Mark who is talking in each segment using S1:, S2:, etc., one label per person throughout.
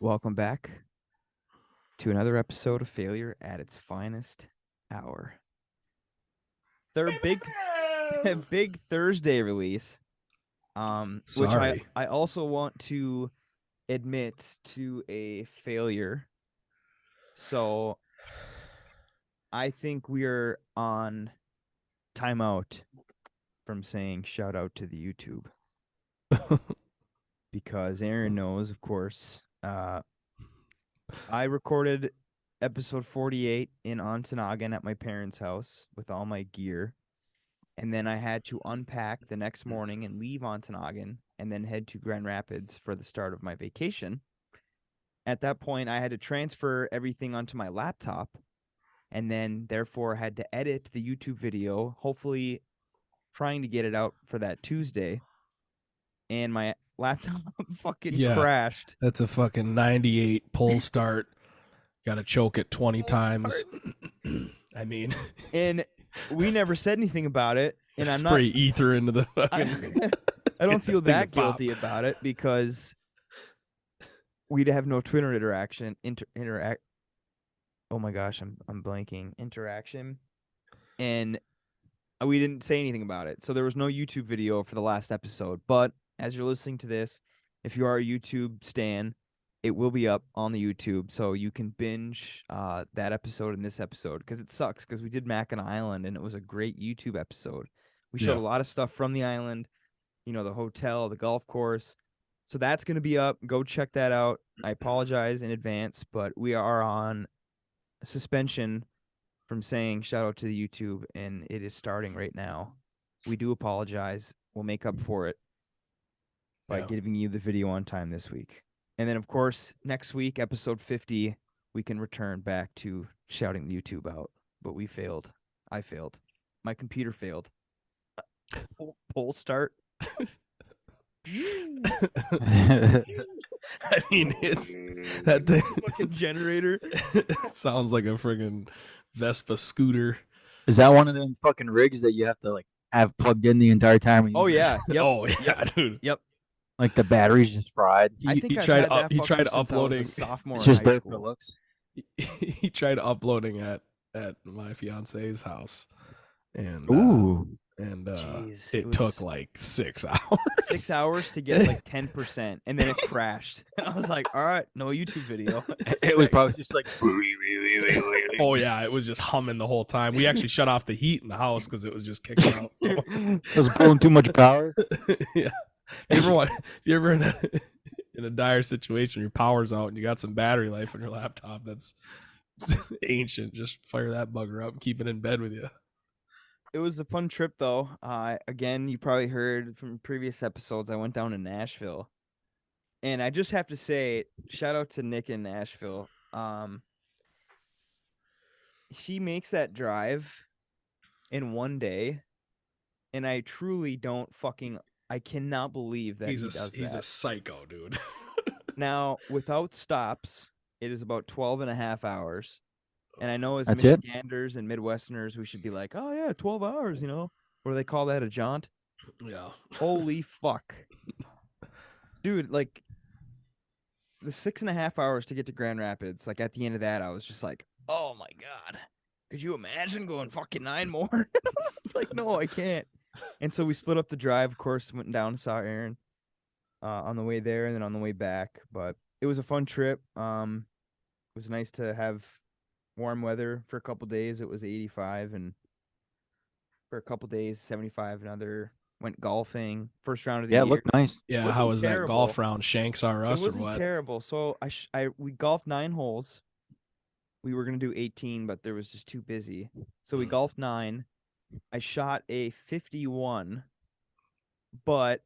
S1: Welcome back to another episode of Failure at its Finest Hour. Their big Thursday release, which
S2: Sorry.
S1: I also want to admit to a failure. So I think we're on timeout from saying shout out to the YouTube because Aaron knows, of course, I recorded episode 48 in Ontonagon at my parents' house with all my gear. And then I had to unpack the next morning and leave Ontonagon and then head to Grand Rapids for the start of my vacation. At that point, I had to transfer everything onto my laptop and then therefore had to edit the YouTube video, hopefully trying to get it out for that Tuesday. And my laptop fucking crashed.
S2: That's a fucking 98 pull start. Got to choke it 20 times. I mean,
S1: and we never said anything about it. And I'm not
S2: spray ether into the fucking.
S1: I don't feel that guilty about it because we'd have no Twitter interaction. Oh my gosh, I'm blanking. Interaction, and we didn't say anything about it. So there was no YouTube video for the last episode. But as you're listening to this, if you are a YouTube stan, it will be up on the YouTube, so you can binge that episode and this episode because it sucks because we did Mackinac Island and it was a great YouTube episode. We showed a lot of stuff from the island, you know, the hotel, the golf course. So that's going to be up. Go check that out. I apologize in advance, but we are on suspension from saying shout out to the YouTube, and it is starting right now. We do apologize. We'll make up for it by giving you the video on time this week. And then, of course, next week, episode 50, we can return back to shouting the YouTube out. But we failed. I failed. My computer failed. Pull start.
S2: I mean, it's that thing.
S1: Fucking generator.
S2: Sounds like a friggin' Vespa scooter.
S3: Is that one of them fucking rigs that you have to like have plugged in the entire time?
S1: Oh yeah. Yep.
S2: Oh yeah, dude.
S1: Yep.
S3: Like the battery's just fried.
S1: I think
S2: he tried uploading.
S1: Sophomore
S3: It's just
S1: in high
S3: there
S1: school.
S3: for looks.
S2: He tried uploading at my fiance's house, and it took like 6 hours.
S1: 6 hours to get like 10%, and then it crashed. And I was like, "All right, no YouTube video."
S3: It was probably just like.
S2: Oh yeah, it was just humming the whole time. We actually shut off the heat in the house because it was just kicking out. So
S3: it was pulling too much power.
S2: Yeah. If you're ever in a dire situation, your power's out and you got some battery life on your laptop that's ancient, just fire that bugger up and keep it in bed with you.
S1: It was a fun trip, though. Again, you probably heard from previous episodes, I went down to Nashville. And I just have to say, shout out to Nick in Nashville. He makes that drive in one day, and I truly don't I cannot believe that he's
S2: a psycho, dude.
S1: Now, without stops, it is about 12 and a half hours. And I know as
S3: That's
S1: Michiganders and Midwesterners, we should be like, oh, yeah, 12 hours, you know? Or they call that a jaunt.
S2: Yeah.
S1: Holy fuck. Dude, like, the 6.5 hours to get to Grand Rapids, like, at the end of that, I was just like, oh, my God. Could you imagine going fucking 9 more? Like, no, I can't. And so we split up the drive, of course, went down and saw Aaron on the way there and then on the way back. But it was a fun trip. It was nice to have warm weather for a couple days. It was 85, and for a couple days, 75. Another went golfing. First round of the year.
S3: Yeah, it looked nice.
S2: Yeah, how was that golf round? Shanks R us or what?
S1: It wasn't terrible. So we golfed 9 holes. We were gonna do 18, but there was just too busy. So we golfed 9. I shot a 51, but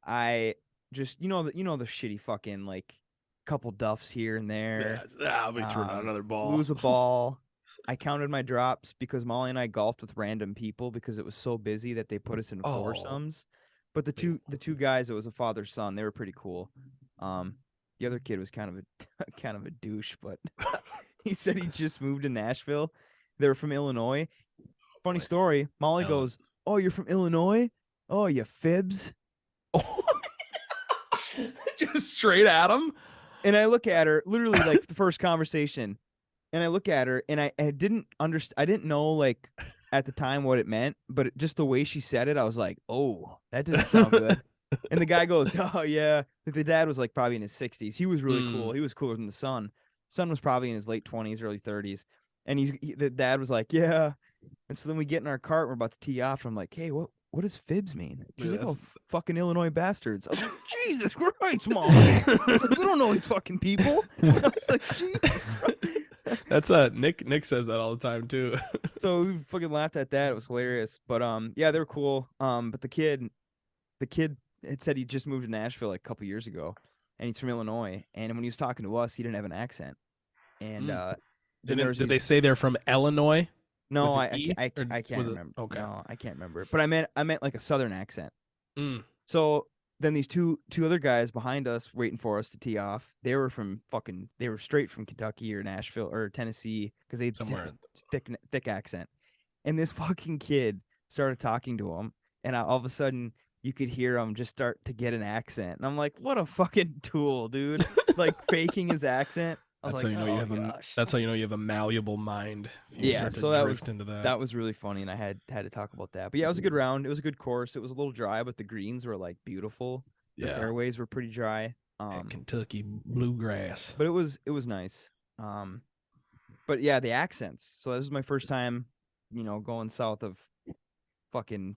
S1: I just you know the shitty fucking like couple duffs here and there.
S2: Yeah, I'll be throwing out another ball.
S1: Lose a ball. I counted my drops because Molly and I golfed with random people because it was so busy that they put us in foursomes. But the two guys, it was a father-son. They were pretty cool. The other kid was kind of a douche, but he said he just moved to Nashville. They were from Illinois. Funny story. Molly goes, "Oh, you're from Illinois? Oh, you fibs."
S2: Just straight at him.
S1: And I look at her, literally like the first conversation, and I look at her, and I didn't understand. I didn't know like at the time what it meant, but just the way she said it, I was like, oh, that didn't sound good. And the guy goes, oh yeah. The dad was like probably in his 60s. He was really cool. He was cooler than the son. Son was probably in his late 20s, early 30s. And the dad was like, yeah. And so then we get in our cart, we're about to tee off. And I'm like, hey, what does fibs mean? She's like, oh, fucking Illinois bastards. I was like, Jesus Christ, Mom. I was like, we don't know these fucking people. I was like, Jesus Christ.
S2: That's Nick says that all the time too.
S1: So we fucking laughed at that. It was hilarious. But yeah, they were cool. But the kid had said he just moved to Nashville like a couple years ago, and he's from Illinois. And when he was talking to us, he didn't have an accent. And
S2: did they say they're from Illinois?
S1: No, I
S2: E?
S1: can't remember.
S2: Okay.
S1: No, I can't remember. But I meant like a southern accent.
S2: Mm.
S1: So then these two other guys behind us waiting for us to tee off. They were straight from Kentucky or Nashville or Tennessee because they had
S2: Somewhere.
S1: thick accent. And this fucking kid started talking to him, and all of a sudden you could hear him just start to get an accent. And I'm like, what a fucking tool, dude! Like faking his accent.
S2: That's how you know you have that's how you know you have a malleable mind. If you start to drift into that.
S1: That was really funny, and I had to talk about that. But yeah, it was a good round. It was a good course. It was a little dry, but the greens were like beautiful. The fairways were pretty dry.
S2: Kentucky bluegrass.
S1: But it was nice. But yeah, the accents. So this was my first time, going south of fucking.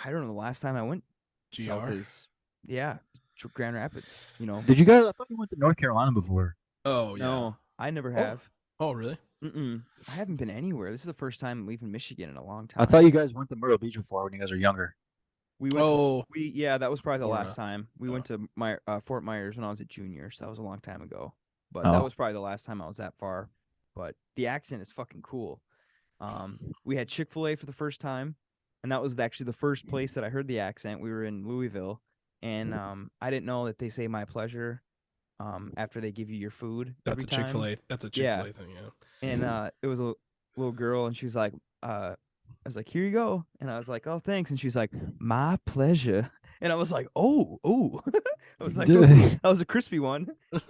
S1: I don't know. The last time I went south is Grand Rapids.
S3: Did you guys? I thought you went to North Carolina before.
S2: Oh yeah.
S1: No, I never have.
S2: Oh really?
S1: I haven't been anywhere. This is the first time leaving Michigan in a long time.
S3: I thought you guys went to Myrtle Beach before when you guys were younger.
S1: We went. That was probably the last time we went to Fort Myers when I was a junior. So that was a long time ago. But that was probably the last time I was that far. But the accent is fucking cool. We had Chick-fil-A for the first time, and that was actually the first place that I heard the accent. We were in Louisville, and I didn't know that they say "my pleasure." After they give you your food.
S2: That's a Chick-fil-A. That's a Chick-fil-A thing, yeah.
S1: And it was a little girl, and she was like, I was like, here you go. And I was like, oh, thanks. And she's like, my pleasure. And I was like, oh. I was like, oh, that was a crispy one. And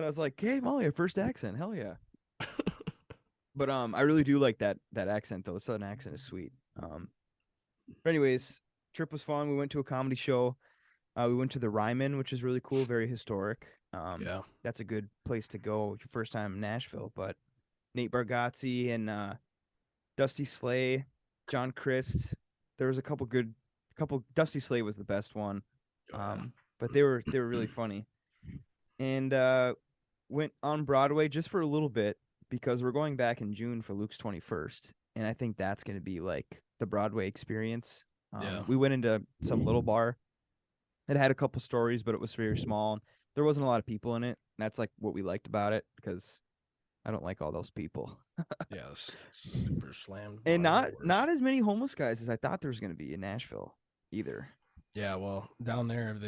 S1: I was like, hey, Molly, a first accent. Hell yeah. But I really do like that accent, though. The southern accent is sweet. But anyways, trip was fun. We went to a comedy show. We went to the Ryman, which is really cool, very historic. That's a good place to go your first time in Nashville. But Nate Bargatze and Dusty Slay, John Christ, there was a couple. Dusty Slay was the best one, but they were really funny. And went on Broadway just for a little bit because we're going back in June for Luke's 21st, and I think that's going to be like the Broadway experience. We went into some little bar. It had a couple stories, but it was very small. There wasn't a lot of people in it. And that's like what we liked about it because I don't like all those people.
S2: Super slammed.
S1: And not as many homeless guys as I thought there was going to be in Nashville either.
S2: Yeah, well, down there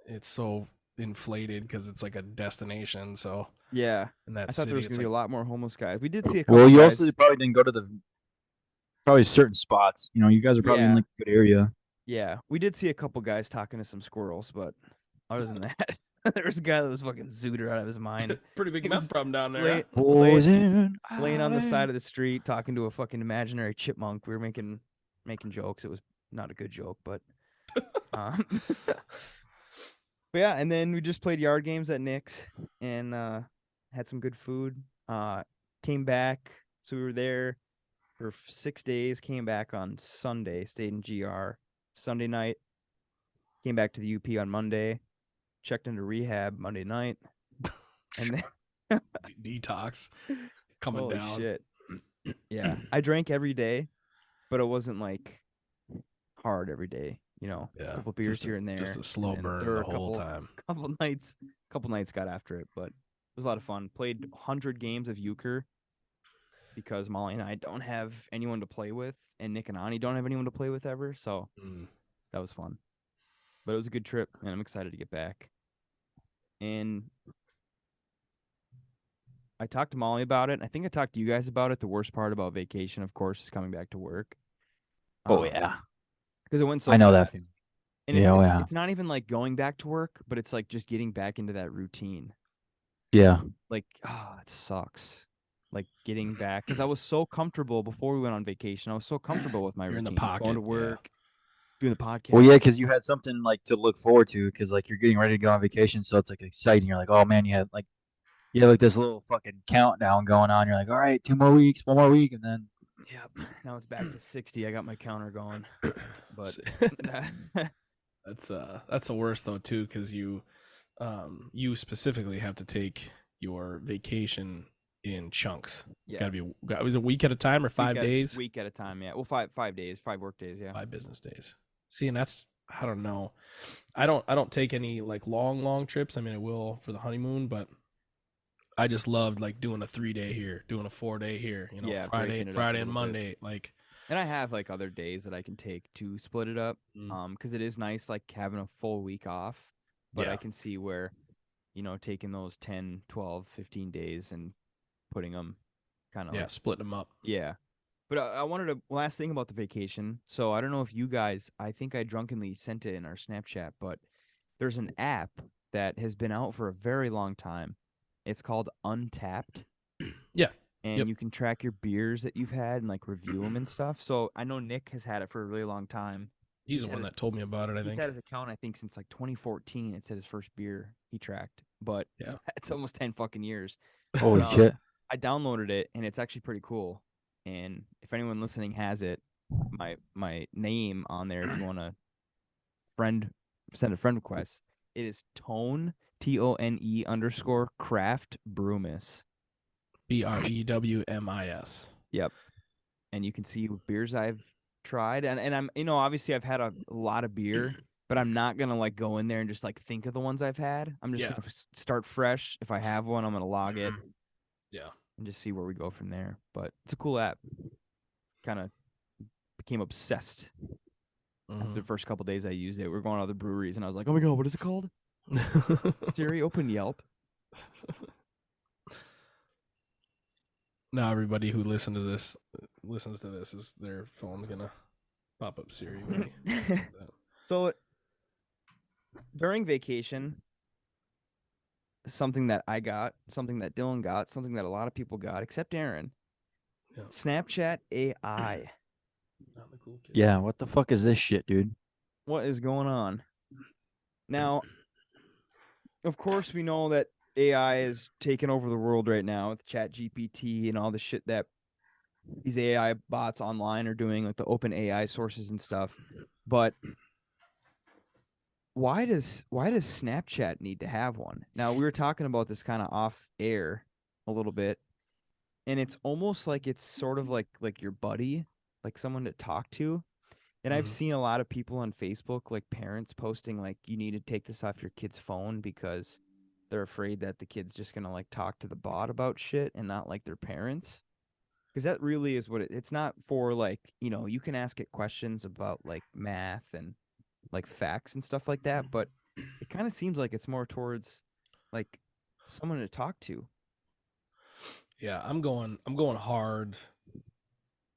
S2: it's so inflated because it's like a destination. So
S1: yeah,
S2: in that
S1: I thought there was going to be a lot more homeless guys. We did see a couple.
S3: Well, you also probably didn't go to probably certain spots. You guys are probably in like a good area.
S1: Yeah, we did see a couple guys talking to some squirrels, but other than that, there was a guy that was fucking zooted out of his mind.
S2: Pretty big meth problem down there.
S1: Laying on the side of the street, talking to a fucking imaginary chipmunk. We were making jokes. It was not a good joke, but but yeah. And then we just played yard games at Nick's and had some good food. Came back, so we were there for 6 days. Came back on Sunday. Stayed in GR Sunday night. Came back to the UP on Monday. Checked into rehab Monday night, and then
S2: detox coming down.
S1: Shit. Yeah, I drank every day, but it wasn't like hard every day. A couple beers here and there.
S2: Just a slow burn the whole time.
S1: Couple nights got after it, but it was a lot of fun. Played 100 games of euchre because Molly and I don't have anyone to play with, and Nick and Ani don't have anyone to play with ever. So that was fun. But it was a good trip, and I'm excited to get back. And I talked to Molly about it. And I think I talked to you guys about it. The worst part about vacation, of course, is coming back to work.
S3: Oh, yeah.
S1: Because it went so
S3: I know
S1: fast.
S3: that.
S1: And it's not even like going back to work, but it's like just getting back into that routine.
S3: Yeah.
S1: Like, it sucks. Like getting back, because I was so comfortable before we went on vacation. I was so comfortable with my
S2: You're in
S1: routine,
S2: the pocket,
S1: going to work, doing the podcast.
S3: Well, yeah, because you had something like to look forward to, because like you're getting ready to go on vacation, so it's like exciting. You're like, oh man, you had like this little fucking countdown going on. You're like, all right, 2 more weeks, 1 more week, and then
S1: Yep. Now it's back to 60. I got my counter going, but
S2: that's the worst though too, because you specifically have to take your vacation in chunks. It's got to be, was it a week at a time or 5 days?
S1: Week at a time, yeah. Well, 5 days, 5 work days, yeah.
S2: 5 business days. See, and that's, I don't know. I don't take any like long trips. I mean, I will for the honeymoon, but I just loved like doing a 3-day here, doing a 4-day here, you know, Friday and Monday, like.
S1: And I have like other days that I can take to split it up. Because it is nice like having a full week off, but I can see where, you know, taking those 10, 12, 15 days and putting them kind of like,
S2: splitting them up.
S1: Yeah. But I wanted to, last thing about the vacation. So I don't know if you guys, I think I drunkenly sent it in our Snapchat, but there's an app that has been out for a very long time. It's called Untapped.
S2: Yeah.
S1: And you can track your beers that you've had and like review them and stuff. So I know Nick has had it for a really long time.
S2: He's the one that told me about it, I think.
S1: He's had his account, I think, since like 2014. It said his first beer he tracked. But it's almost 10 fucking years.
S3: Holy shit.
S1: I downloaded it, and it's actually pretty cool. And if anyone listening has it, my name on there, if you want to send a friend request, it is Tone, TONE_craft brewmas.
S2: BREWMIS.
S1: Yep. And you can see what beers I've tried. And I'm, you know, obviously I've had a lot of beer, but I'm not going to like go in there and just like think of the ones I've had. I'm just going to start fresh. If I have one, I'm going to log it.
S2: Yeah.
S1: And just see where we go from there. But it's a cool app. Kind of became obsessed after the first couple days I used it. We were going to other breweries, and I was like, oh my God, what is it called? Siri, open Yelp.
S2: Now everybody who listens to this is their phone's gonna pop up Siri.
S1: So during vacation, something that I got, something that Dylan got, something that a lot of people got, except Aaron. Yeah. Snapchat AI.
S2: Not the cool kid.
S3: Yeah, what the fuck is this shit, dude?
S1: What is going on? Now, of course, we know that AI is taking over the world right now with ChatGPT and all the shit that these AI bots online are doing, like the open AI sources and stuff. But why does Snapchat need to have one? Now, we were talking about this kind of off air a little bit, and it's almost like it's sort of like your buddy, like someone to talk to. And I've seen a lot of people on Facebook, like parents posting like, you need to take this off your kid's phone because they're afraid that the kid's just going to like talk to the bot about shit and not like their parents. Because that really is what it's not for, like, you know, you can ask it questions about like math and like facts and stuff like that. But it kind of seems like it's more towards like someone to talk to.
S2: Yeah, I'm going hard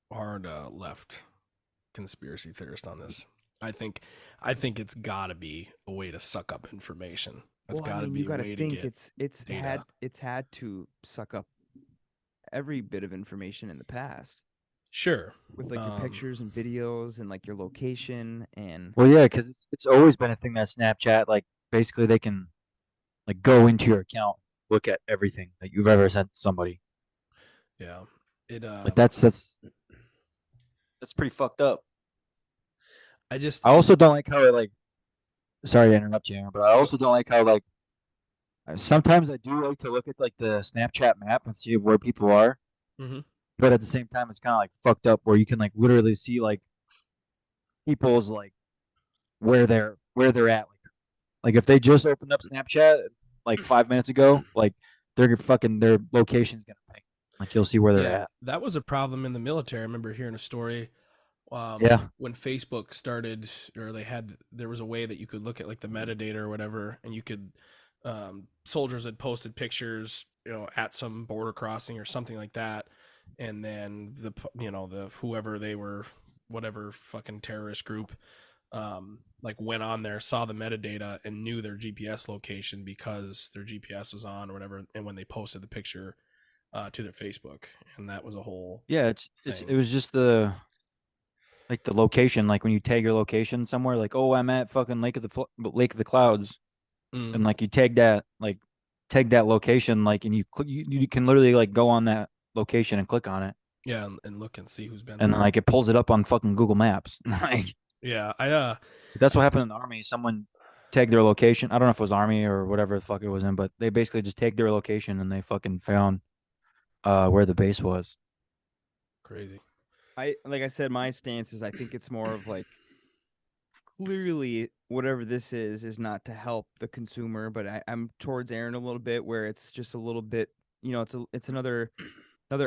S2: left conspiracy theorist on this. I think it's got to be a way to suck up information. That's got to be a way to get
S1: it's had to suck up every bit of information in the past.
S2: Sure.
S1: With like your pictures and videos and like your location and.
S3: Well, yeah, because it's always been a thing that Snapchat, like basically they can like go into your account, look at everything that you've ever sent to somebody.
S2: Yeah. It
S3: like that's pretty fucked up.
S2: I
S3: also don't like how it like. Sorry to interrupt you, but I also don't like how like. Sometimes I do like to look at like the Snapchat map and see where people are. But at the same time, it's kind of like fucked up where you can like literally see like people's like where they're at. Like if they just opened up Snapchat like 5 minutes ago, like their location's gonna ping. Like you'll see where they're at.
S2: That was a problem in the military. I remember hearing a story. When Facebook started, or there was a way that you could look at like the metadata or whatever, and you could soldiers had posted pictures, you know, at some border crossing or something like that, and then the whoever they were, whatever fucking terrorist group, like went on there, saw the metadata, and knew their GPS location because their GPS was on or whatever. And when they posted the picture to their Facebook, and that was a whole
S3: it was just the location, like when you tag your location somewhere, like, oh, I'm at fucking Lake of the Clouds, and like you tag that location, like, and you can literally like go on that location and click on it.
S2: Yeah, and look and see who's been
S3: and
S2: there.
S3: Like it pulls it up on fucking Google Maps. Like,
S2: yeah,
S3: that's what happened in the Army. Someone tagged their location. I don't know if it was Army or whatever the fuck it was in, but they basically just tagged their location and they fucking found where the base was.
S2: Crazy.
S1: Like I said, my stance is I think it's more of like, clearly whatever this is not to help the consumer, but I'm towards Aaron a little bit, where it's just a little bit, it's another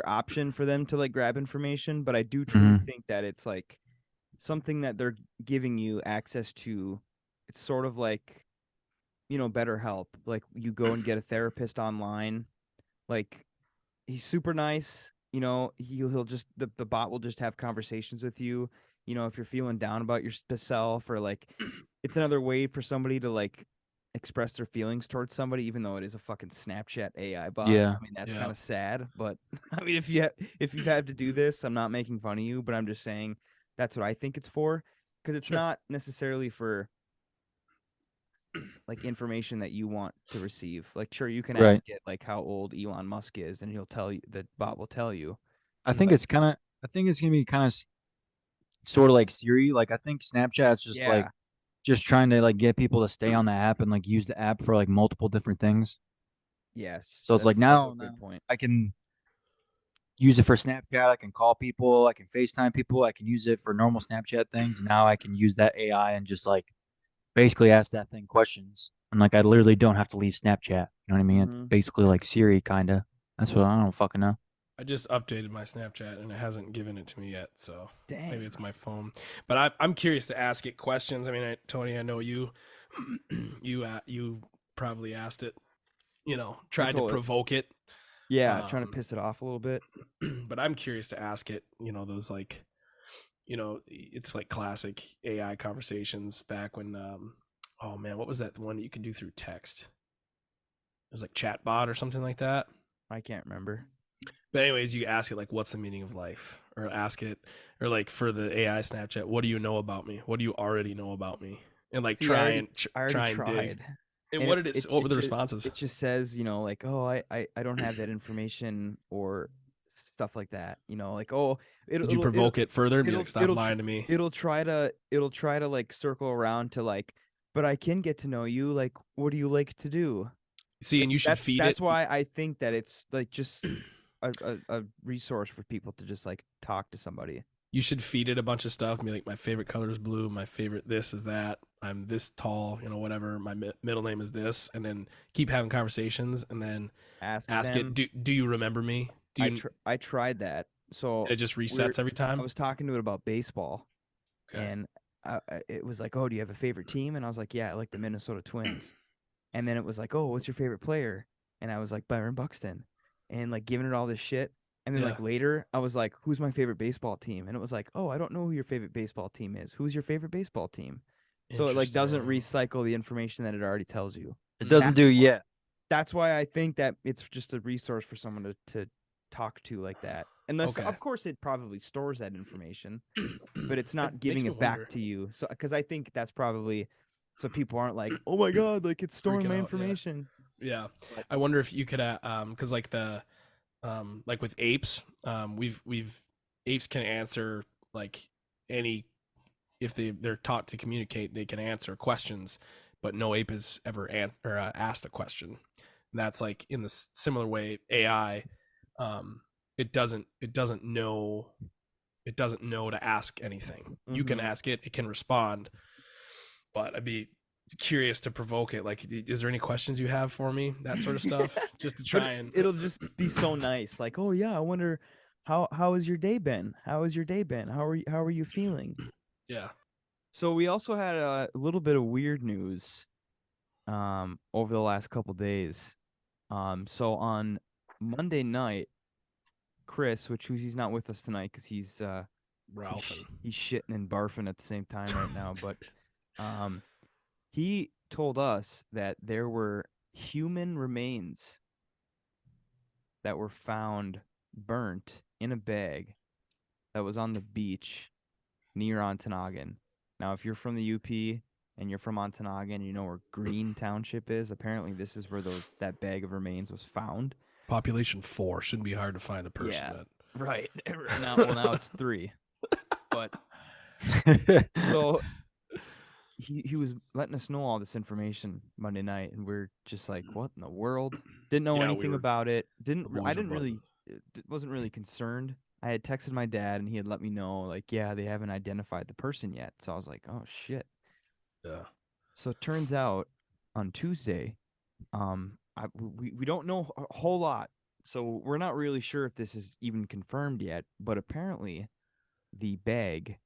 S1: option for them to like grab information. But I do truly think that it's like something that they're giving you access to. It's sort of like, BetterHelp. Like you go and get a therapist online. Like he's super nice. He'll just the bot will just have conversations with you. If you're feeling down about yourself, or like, it's another way for somebody to like express their feelings towards somebody, even though it is a fucking Snapchat AI bot.
S3: Yeah.
S1: I mean, that's kind of sad, but I mean, if you've had to do this, I'm not making fun of you, but I'm just saying that's what I think it's for, because it's not necessarily for like information that you want to receive. Like, sure, you can ask it like how old Elon Musk is, and he'll tell you, the bot will tell you.
S3: I think it's gonna be kind of sort of like Siri. Like, I think Snapchat's just like just trying to like get people to stay on the app and like use the app for like multiple different things.
S1: Yes.
S3: So it's like now I can use it for Snapchat. I can call people. I can FaceTime people. I can use it for normal Snapchat things. And now I can use that AI and just like basically ask that thing questions. And like I literally don't have to leave Snapchat. You know what I mean? It's basically like Siri, kind of. That's what I don't fucking know.
S2: I just updated my Snapchat and it hasn't given it to me yet, so maybe it's my phone. But I'm curious to ask it questions. I mean, Tony, I know you you probably asked it, tried to provoke it.
S1: Yeah, trying to piss it off a little bit.
S2: But I'm curious to ask it, those like, it's like classic AI conversations back when, oh man, what was that one that you could do through text? It was like chatbot or something like that.
S1: I can't remember.
S2: But anyways, you ask it like, what's the meaning of life? Or ask it, or like for the AI Snapchat, what do you know about me? What do you already know about me? And like try and dig. And what were the responses?
S1: It just says, like, oh, I don't have that information, or stuff like that. Like, oh,
S2: did you provoke it further and be like, stop lying to me?
S1: It'll try to like circle around to like, but I can get to know you. Like, what do you like to do?
S2: See, and you should feed it.
S1: That's why I think that it's like just a resource for people to just like talk to somebody.
S2: You should feed it a bunch of stuff and be like, my favorite color is blue, my favorite this is that, I'm this tall, whatever, my middle name is this, and then keep having conversations, and then ask it, do you remember me?
S1: I tried that. So
S2: it just resets every time?
S1: I was talking to it about baseball, and it was like, oh, do you have a favorite team? And I was like, yeah, I like the Minnesota Twins. And then it was like, oh, what's your favorite player? And I was like, Byron Buxton. And like giving it all this shit. And then like later, I was like, who's my favorite baseball team? And it was like, oh, I don't know who your favorite baseball team is. Who's your favorite baseball team? So it like doesn't recycle the information that it already tells you.
S3: It doesn't do yet.
S1: That's why I think that it's just a resource for someone to talk to like that. Unless, of course, it probably stores that information, but it's not giving it back to you. So, because I think that's probably so people aren't like, oh my god, like it's storing my information.
S2: Yeah. I wonder if you could, because like like with apes, apes can answer like any, if they're taught to communicate, they can answer questions, but no ape has ever asked a question. And that's like in the similar way, AI, it doesn't know to ask anything. You can ask it, it can respond, but I'd be curious to provoke it. Like, is there any questions you have for me? That sort of stuff, just to try and.
S1: It'll just be so nice. Like, oh yeah, I wonder how has your day been? How has your day been? How are you feeling?
S2: Yeah.
S1: So we also had a little bit of weird news, over the last couple days. So on Monday night, Chris, he's not with us tonight because he's
S2: Ralph.
S1: He's shitting and barfing at the same time right now, but He told us that there were human remains that were found burnt in a bag that was on the beach near Ontonagon. Now, if you're from the UP and you're from Ontonagon, you know where Green Township is. Apparently, this is where that bag of remains was found.
S2: Population 4 shouldn't be hard to find the person.
S1: Yeah, right. Now it's 3, but so he was letting us know all this information Monday night, and we're just like, what in the world? Didn't know anything about it. Wasn't really concerned. I had texted my dad, and he had let me know, like, yeah, they haven't identified the person yet. So I was like, oh shit.
S2: Yeah.
S1: So it turns out on Tuesday, we don't know a whole lot, so we're not really sure if this is even confirmed yet. But apparently, the bag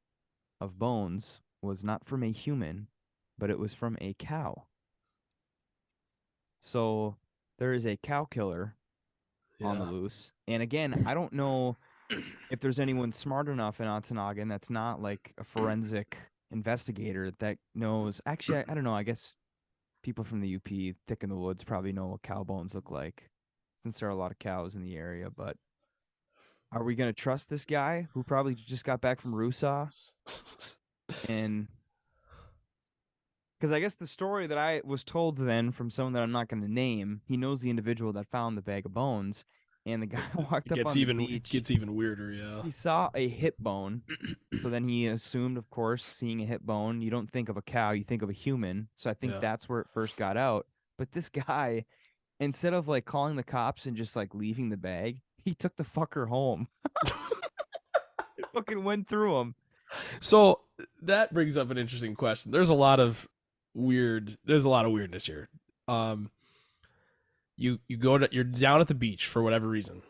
S1: of bones was not from a human, but it was from a cow. So there is a cow killer on the loose. And again, I don't know if there's anyone smart enough in Ontonagon that's not like a forensic investigator that knows. Actually, I don't know. I guess people from the UP, thick in the woods, probably know what cow bones look like, since there are a lot of cows in the area. But are we going to trust this guy who probably just got back from Rusaw? And because I guess the story that I was told then from someone that I'm not going to name, he knows the individual that found the bag of bones, and the guy walked up on the beach.
S2: It gets even weirder, yeah.
S1: He saw a hip bone, so then he assumed, of course, seeing a hip bone, you don't think of a cow, you think of a human. So I think that's where it first got out. But this guy, instead of like calling the cops and just like leaving the bag, he took the fucker home. It fucking went through him.
S2: So that brings up an interesting question. There's a lot of weirdness here. You're down at the beach for whatever reason,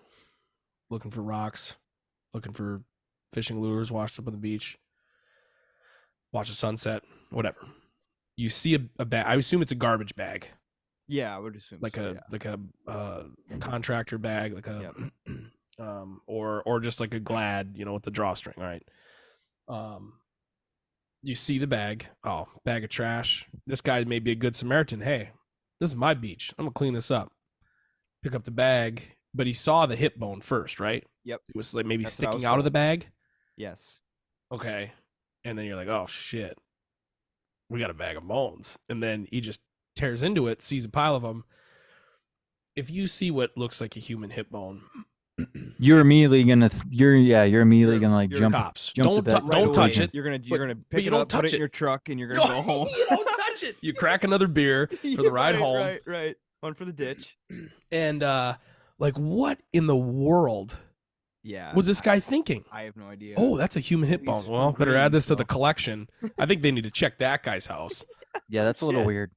S2: looking for rocks, looking for fishing lures washed up on the beach, watch a sunset, whatever. You see a bag. I assume it's a garbage bag.
S1: Yeah, I would assume
S2: like a contractor bag, like a or just like a Glad, with the drawstring, right? You see the bag. Oh, bag of trash. This guy may be a good Samaritan. Hey, this is my beach. I'm gonna clean this up. Pick up the bag, but he saw the hip bone first, right?
S1: Yep.
S2: It was like maybe sticking out of the bag.
S1: Yes.
S2: Okay. And then you're like, oh shit, we got a bag of bones. And then he just tears into it, sees a pile of them. If you see what looks like a human hip bone,
S3: you're immediately gonna like jump.
S2: Cops.
S3: Jump
S2: don't touch it.
S1: You're gonna pick it up, put it in your truck, and you're gonna go home.
S2: You don't touch it. You crack another beer for the ride home.
S1: Right. One for the ditch.
S2: And like, what in the world?
S1: Yeah.
S2: Was this guy thinking?
S1: I have no idea.
S2: Oh, that's a human hip bone. Well, better add this to the collection. I think they need to check that guy's house.
S3: Yeah, that's a little weird.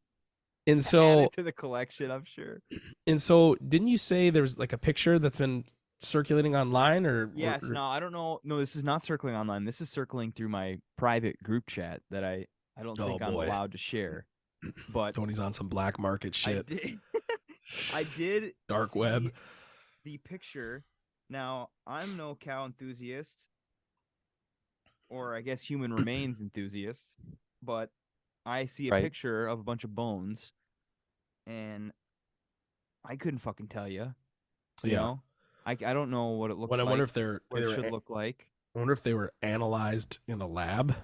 S2: And so
S1: add it to the collection, I'm sure.
S2: And so, didn't you say there was like a picture that's been circulating online, or?
S1: Yes. No, I don't know. No, this is not circling online. This is circling through my private group chat that I don't think I'm allowed to share. But
S2: Tony's on some black market shit.
S1: I did
S2: dark web.
S1: The picture. Now, I'm no cow enthusiast, or I guess human remains enthusiast, but I see a picture of a bunch of bones, and I couldn't fucking tell you. You know? I don't know what it looks like.
S2: I wonder if
S1: what it should look like.
S2: I wonder if they were analyzed in a lab.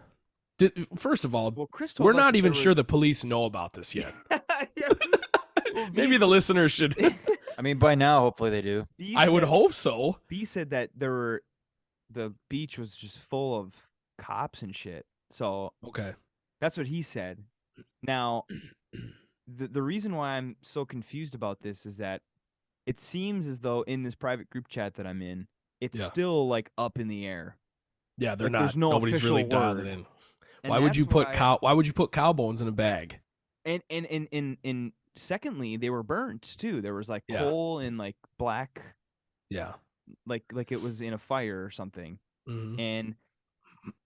S2: First of all,
S1: we're
S2: not even sure the police know about this yet. Well, maybe the listeners should.
S3: I mean, by now, hopefully they do.
S2: I would hope so.
S1: B said that the beach was just full of cops and shit. So
S2: okay,
S1: that's what he said. Now, the reason why I'm so confused about this is that it seems as though in this private group chat that I'm in, it's still like up in the air.
S2: Yeah, they're not. Nobody's really dialed it in. Why would you put cow bones in a bag?
S1: And secondly, they were burnt too. There was like coal and like black.
S2: Yeah.
S1: Like it was in a fire or something.
S2: Mm-hmm.
S1: And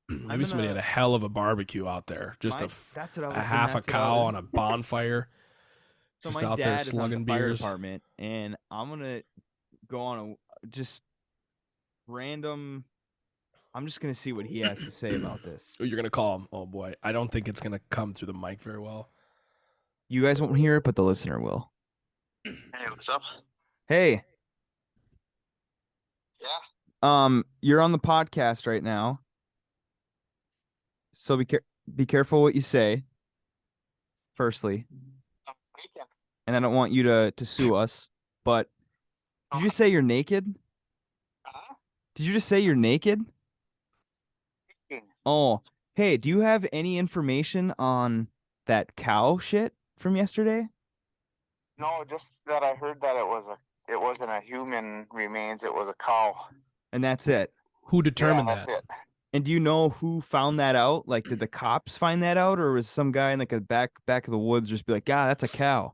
S2: maybe somebody had a hell of a barbecue out there. Just a half a cow on a bonfire.
S1: So
S2: just
S1: my
S2: out
S1: dad
S2: there
S1: is
S2: slugging
S1: on the fire
S2: beers.
S1: department, and I'm gonna go on a just random I'm just gonna see what he has to say about this.
S2: Oh, you're gonna call him. Oh boy, I don't think it's gonna come through the mic very well.
S1: You guys won't hear it, but the listener will.
S4: Hey, what's up?
S1: Hey.
S4: Yeah.
S1: You're on the podcast right now, so be careful what you say. Firstly, and I don't want you to sue us, but did you just say you're naked? Did you just say you're naked? Oh, hey, do you have any information on that cow shit from yesterday?
S4: No, just that I heard that it wasn't a human remains, it was a cow.
S1: And that's it.
S2: Who determined
S4: that's
S2: that?
S4: it.
S1: And do you know who found that out? Like, did the cops find that out, or was some guy in like a back of the woods just be like, "God, that's a cow"?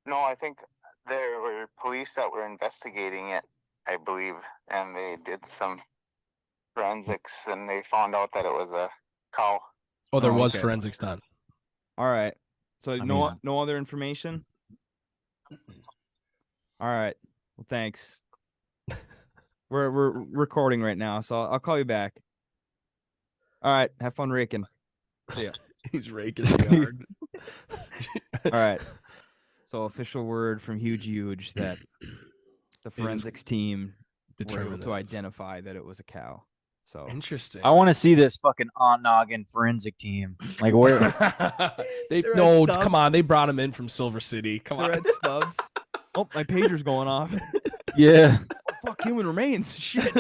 S4: No, I think there were police that were investigating it, I believe, and they did some forensics, and they found out that it was a cow.
S2: Oh, there was
S1: okay.
S2: forensics done.
S1: All right. So no
S3: mean,
S1: no other information? All right. Well, thanks. We're recording right now, so I'll call you back. All right. Have fun raking. See ya.
S2: He's raking the yard.
S1: All right. So official word from Huge that the forensics team were able to identify that it was a cow. So
S2: interesting.
S3: I want to see this fucking Ontonagon forensic team. Like where?
S2: Come on, they brought him in from Silver City. Come on,
S1: Red stubs. Oh, my pager's going off.
S3: Yeah.
S1: Oh, fuck, human remains. Shit.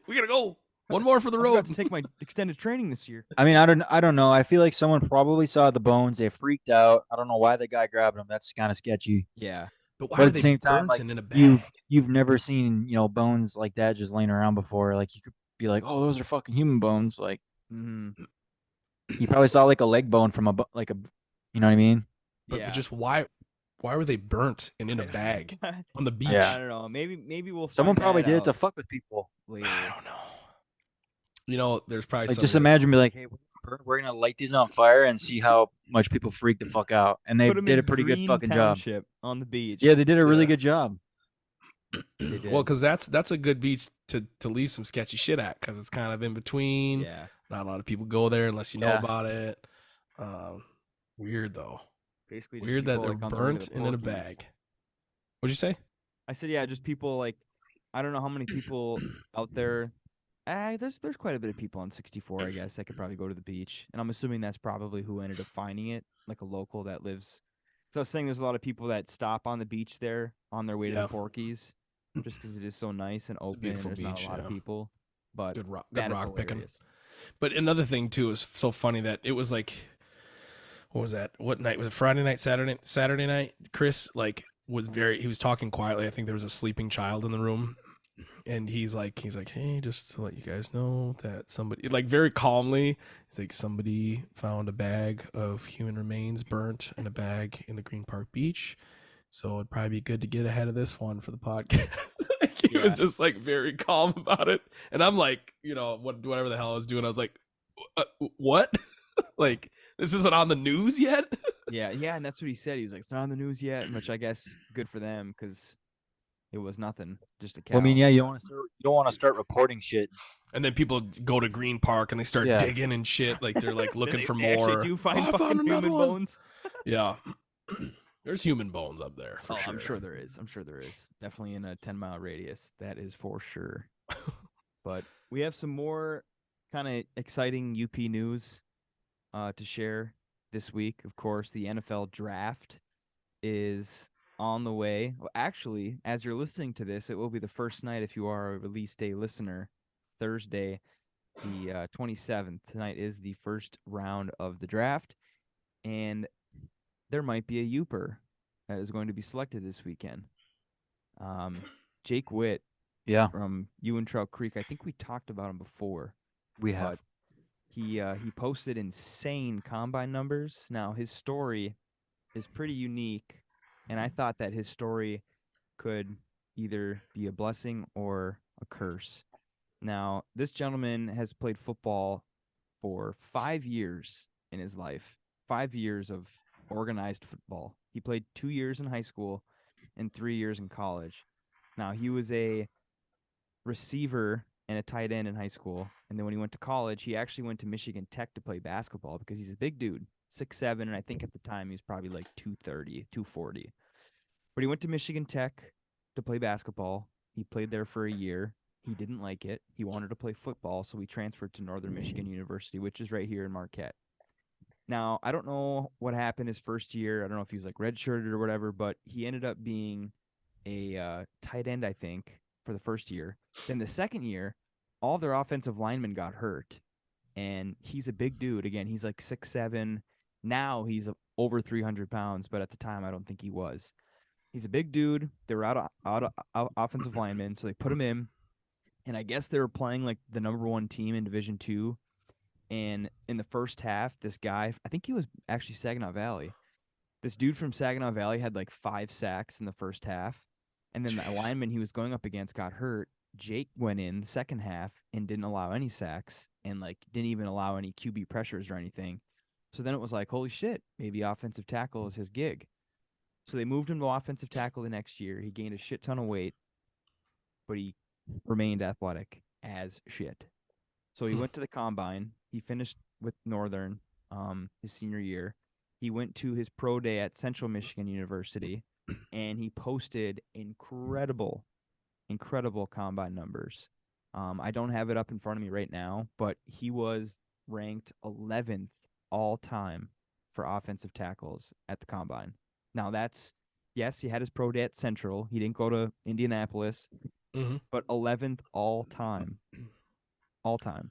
S2: We gotta go. One more for the road.
S1: I forgot to take my extended training this year.
S3: I mean, I don't know. I feel like someone probably saw the bones. They freaked out. I don't know why the guy grabbed them. That's kind of sketchy.
S1: Yeah.
S2: But why
S3: But
S2: are
S3: at the
S2: they
S3: same time,
S2: burnt
S3: like
S2: and in a bag?
S3: you've never seen bones like that just laying around before. Like you could be like, oh, those are fucking human bones. Like you probably saw like a leg bone from you know what I mean?
S2: But just why were they burnt and in a bag on the beach?
S3: Yeah.
S1: I don't know. Maybe we'll.
S3: Someone
S1: find
S3: probably
S1: that
S3: did it
S1: out
S3: to fuck with people.
S1: later.
S2: I don't know. You know, there's probably
S3: Like just imagine be like, hey, we're gonna light these on fire and see how much people freak the fuck out. And they did a pretty good fucking job
S1: on the beach.
S3: Yeah, they did a really good job.
S2: Well, because that's a good beach to leave some sketchy shit at, because it's kind of in between.
S1: Yeah.
S2: Not a lot of people go there unless you know about it. Weird though.
S1: Basically,
S2: weird that they're
S1: like
S2: burnt and in a bag. What'd you say?
S1: I said, yeah, just people like, I don't know how many people out there. There's quite a bit of people on 64, I guess. I could probably go to the beach, and I'm assuming that's probably who ended up finding it, like a local that lives. So I was saying there's a lot of people that stop on the beach there on their way to the Porkies, just because it is so nice and open. And there's not a lot of people, but
S2: good rock
S1: picking.
S2: But another thing too is so funny that it was like, what was that? What night was it? Friday night, Saturday night. Chris he was talking quietly. I think there was a sleeping child in the room. And he's like, hey, just to let you guys know that somebody, like very calmly, he's like, somebody found a bag of human remains burnt in a bag in the Green Park Beach. So it'd probably be good to get ahead of this one for the podcast. He was just like very calm about it. And I'm like, whatever the hell I was doing, I was like, what? Like, this isn't on the news yet?
S1: Yeah. And that's what he said. He was like, it's not on the news yet, which I guess good for them, because it was nothing, just a cow.
S3: Well, I mean, yeah, you don't want to start reporting shit.
S2: And then people go to Green Park and they start digging and shit, like they're like looking for more.
S1: Actually do find fucking human bones.
S2: Yeah, there's human bones up there for sure.
S1: I'm sure there is. Definitely in a 10-mile radius. That is for sure. But we have some more kind of exciting UP news to share this week. Of course, the NFL draft is on the way. Well, actually, as you're listening to this, it will be the first night if you are a release day listener. Thursday, the 27th. Tonight is the first round of the draft, and there might be a Youper that is going to be selected this weekend. Jake Witt, from Trout Creek. I think we talked about him before.
S3: We have.
S1: He posted insane combine numbers. Now his story is pretty unique. And I thought that his story could either be a blessing or a curse. Now, this gentleman has played football for 5 years in his life, 5 years of organized football. He played 2 years in high school and 3 years in college. Now, he was a receiver and a tight end in high school. And then when he went to college, he actually went to Michigan Tech to play basketball because he's a big dude, 6'7", and I think at the time he was probably like 230, 240. But he went to Michigan Tech to play basketball. He played there for a year. He didn't like it. He wanted to play football, so he transferred to Northern Michigan University, which is right here in Marquette. Now, I don't know what happened his first year. I don't know if he was like redshirted or whatever, but he ended up being a tight end, I think, for the first year. Then the second year, all their offensive linemen got hurt, and he's a big dude. Again, he's like 6'7". Now he's over 300 pounds, but at the time, I don't think he was. He's a big dude. They were out of offensive linemen, so they put him in, and I guess they were playing like the number one team in Division II. And in the first half, this guy, I think he was actually Saginaw Valley. This dude from Saginaw Valley had like 5 sacks in the first half. And then the lineman he was going up against got hurt. Jake went in the second half and didn't allow any sacks and like didn't even allow any QB pressures or anything. So then it was like, holy shit, maybe offensive tackle is his gig. So they moved him to offensive tackle the next year. He gained a shit ton of weight, but he remained athletic as shit. So he went to the combine. He finished with Northern his senior year. He went to his pro day at Central Michigan University, and he posted incredible combine numbers. I don't have it up in front of me right now, but he was ranked 11th all time for offensive tackles at the combine. Now yes, he had his pro day at Central. He didn't go to Indianapolis, but 11th all time. All time.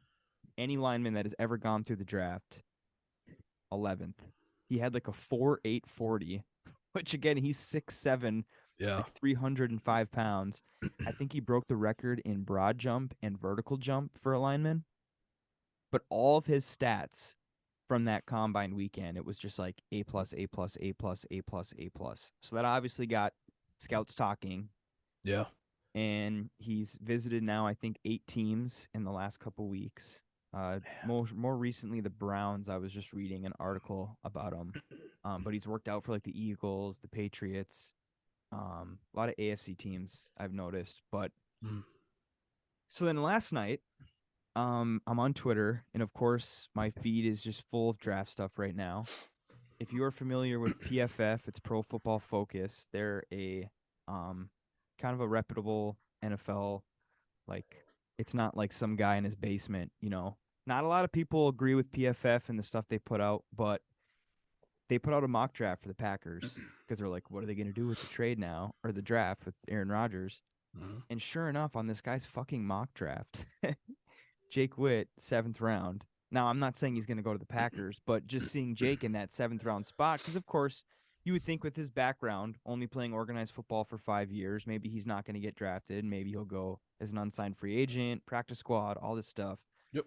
S1: Any lineman that has ever gone through the draft, 11th. He had like a 4.8 40, which again, he's 6'7", like 305 pounds. I think he broke the record in broad jump and vertical jump for a lineman. But all of his stats from that combine weekend, it was just like A+, A+, A+, A+, A+. So that obviously got scouts talking.
S2: Yeah.
S1: And he's visited now, I think, 8 teams in the last couple weeks. More recently, the Browns. I was just reading an article about him, but he's worked out for like the Eagles, the Patriots, a lot of AFC teams I've noticed. But so then last night, I'm on Twitter, and of course, my feed is just full of draft stuff right now. If you are familiar with PFF, it's Pro Football Focus. They're a kind of a reputable NFL, like it's not like some guy in his basement, you know. Not a lot of people agree with PFF and the stuff they put out, but they put out a mock draft for the Packers because they're like, what are they going to do with the trade now or the draft with Aaron Rodgers? And sure enough, on this guy's fucking mock draft, Jake Witt, 7th round. Now, I'm not saying he's going to go to the Packers, but just seeing Jake in that 7th round spot, because of course, you would think with his background, only playing organized football for 5 years, maybe he's not going to get drafted. Maybe he'll go as an unsigned free agent, practice squad, all this stuff.
S2: Yep.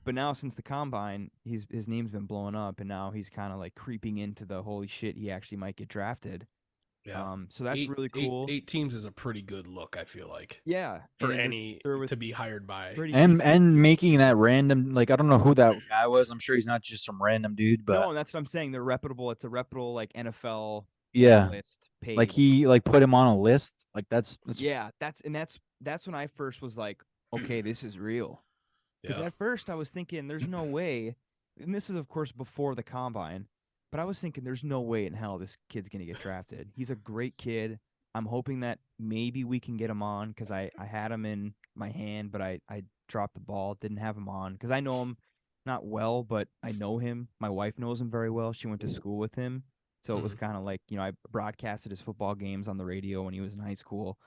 S1: But now since the combine, his name's been blowing up, and now he's kind of like creeping into the holy shit, he actually might get drafted.
S2: Yeah.
S1: So that's really cool.
S2: 8 teams is a pretty good look, I feel like.
S1: Yeah.
S2: For any to be hired by.
S3: And making that random, like, I don't know who that guy was. I'm sure he's not just some random dude, but
S1: no, that's what I'm saying. They're reputable. It's a reputable like NFL list page.
S3: Like he like put him on a list. Like that's
S1: that's when I first was like, okay, this is real. Because at first I was thinking there's no way, and this is of course before the combine, but I was thinking there's no way in hell this kid's gonna get drafted. He's a great kid. I'm hoping that maybe we can get him on because I had him in my hand, but I dropped the ball, didn't have him on because I know him not well, but I know him. My wife knows him very well. She went to school with him. So it was kind of like, you know, I broadcasted his football games on the radio when he was in high school.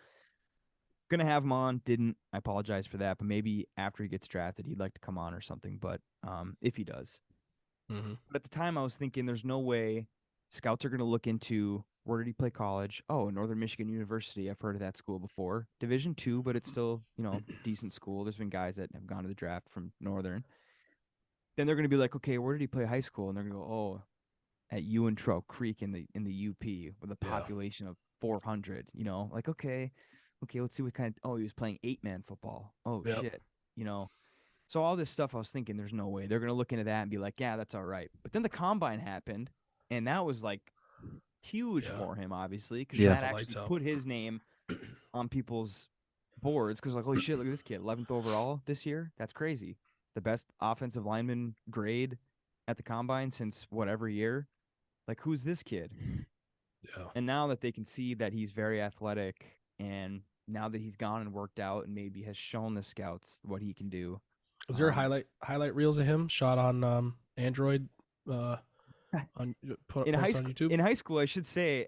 S1: Gonna have him on, didn't. I apologize for that, but maybe after he gets drafted, he'd like to come on or something. But if he does, but at the time I was thinking, there's no way scouts are gonna look into where did he play college? Oh, Northern Michigan University. I've heard of that school before. Division II, but it's still, you know, decent school. There's been guys that have gone to the draft from Northern. Then they're gonna be like, okay, where did he play high school? And they're gonna go, oh, at Ewantrow Creek in the UP with a population of 400. You know, like okay, let's see what kind of. Oh, he was playing 8-man football. Oh shit, you know. So all this stuff, I was thinking, there's no way they're gonna look into that and be like, yeah, that's all right. But then the combine happened, and that was like huge for him, obviously, because that actually put his name on people's boards because like, holy shit, look at this kid, 11th overall this year. That's crazy. The best offensive lineman grade at the combine since whatever year. Like, who's this kid?
S2: Yeah.
S1: And now that they can see that he's very athletic, and now that he's gone and worked out and maybe has shown the scouts what he can do.
S2: Is there highlight reels of him shot on Android? On
S1: in high
S2: on YouTube?
S1: In high school, I should say,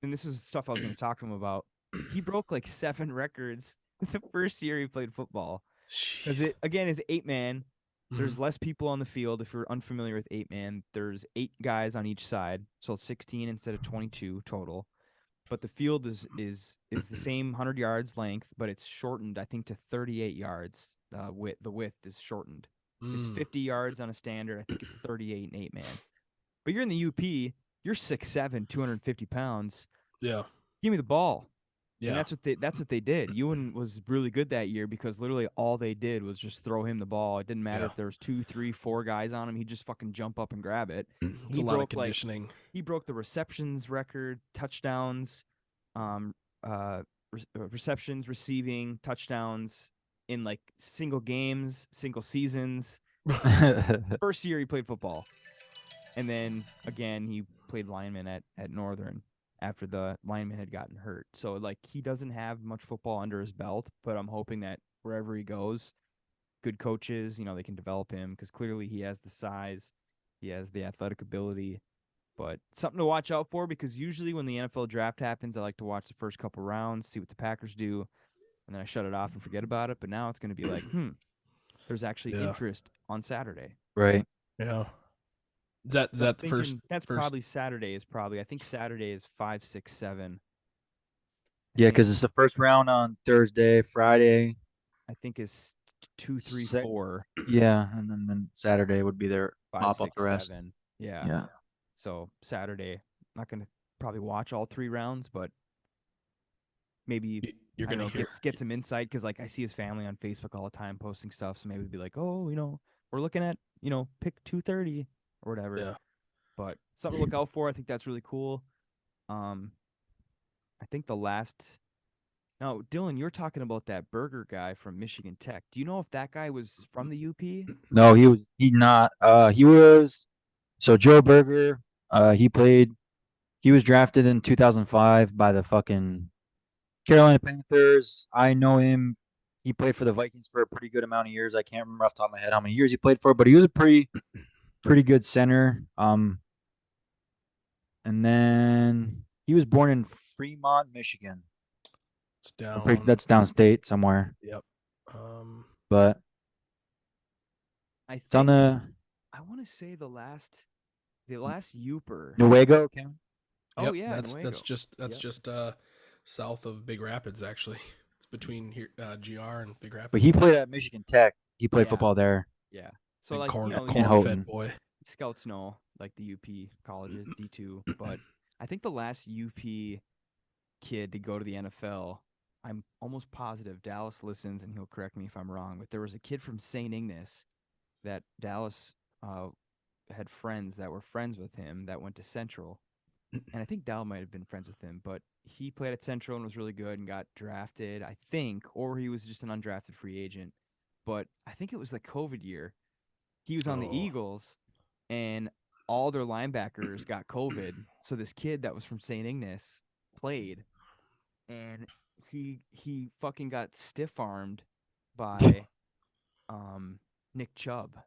S1: and this is stuff I was going to talk to him about. He broke like 7 records the first year he played football. Because it again is 8-man. There's less people on the field. If you're unfamiliar with 8-man, there's 8 guys on each side, so it's 16 instead of 22 total. But the field is the same 100 yards length, but it's shortened, I think, to 38 yards. The width is shortened. It's 50 yards on a standard. I think it's 38 in 8-man. But you're in the UP. You're 6'7", 250 pounds.
S2: Yeah.
S1: Give me the ball.
S2: Yeah.
S1: And that's what they did. Ewan was really good that year because literally all they did was just throw him the ball. It didn't matter if there was 2, 3, 4 guys on him. He'd just fucking jump up and grab it.
S2: It's a lot of conditioning.
S1: He broke the receptions record, touchdowns, receptions, receiving, touchdowns in like single games, single seasons. First year he played football. And then again, he played lineman at Northern after the lineman had gotten hurt. So like he doesn't have much football under his belt, but I'm hoping that wherever he goes, good coaches, they can develop him because clearly he has the size, he has the athletic ability. But something to watch out for because usually when the NFL draft happens, I like to watch the first couple rounds, see what the Packers do, and then I shut it off and forget about it. But now it's going to be like, there's actually interest on Saturday.
S3: Right.
S2: Yeah. Is that the first?
S1: That's probably Saturday. I think Saturday is 5, 6, 7.
S3: Yeah, because it's the first round on Thursday. Friday,
S1: I think is 2, 3, 4.
S3: Yeah, and then Saturday would be their
S1: 5, 6, 7. Yeah.
S3: Yeah.
S1: So Saturday, I'm not gonna probably watch all 3 rounds, but maybe
S2: you're gonna
S1: get some insight because like I see his family on Facebook all the time posting stuff. So maybe it'd be like, oh, we're looking at pick 230 or whatever.
S2: Yeah.
S1: But something to look out for. I think that's really cool. I think No, Dylan, you're talking about that burger guy from Michigan Tech. Do you know if that guy was from the UP?
S3: No, he not. He was. So Joe Berger, he was drafted in 2005 by the fucking Carolina Panthers. I know him. He played for the Vikings for a pretty good amount of years. I can't remember off the top of my head how many years he played for, but he was a pretty good center. And then he was born in Fremont, Michigan.
S2: It's down.
S3: That's downstate somewhere.
S2: Yep.
S3: But
S1: I want to say the last Youper.
S3: Newego came.
S1: Oh
S2: yep,
S1: yeah,
S2: that's just south of Big Rapids. Actually, it's between here, GR and Big Rapids.
S3: But he played at Michigan Tech. He played football there.
S1: Yeah. So like
S2: corn-fed boy.
S1: Scouts know like the UP colleges D2, but I think the last UP kid to go to the NFL, I'm almost positive Dallas listens and he'll correct me if I'm wrong, but there was a kid from St. Ignace that Dallas had friends that were friends with him that went to Central. And I think Dal might have been friends with him, but he played at Central and was really good and got drafted, I think, or he was just an undrafted free agent. But I think it was the COVID year. He was on the Eagles, and all their linebackers got COVID. So this kid that was from St. Ignace played, and he fucking got stiff-armed by Nick Chubb.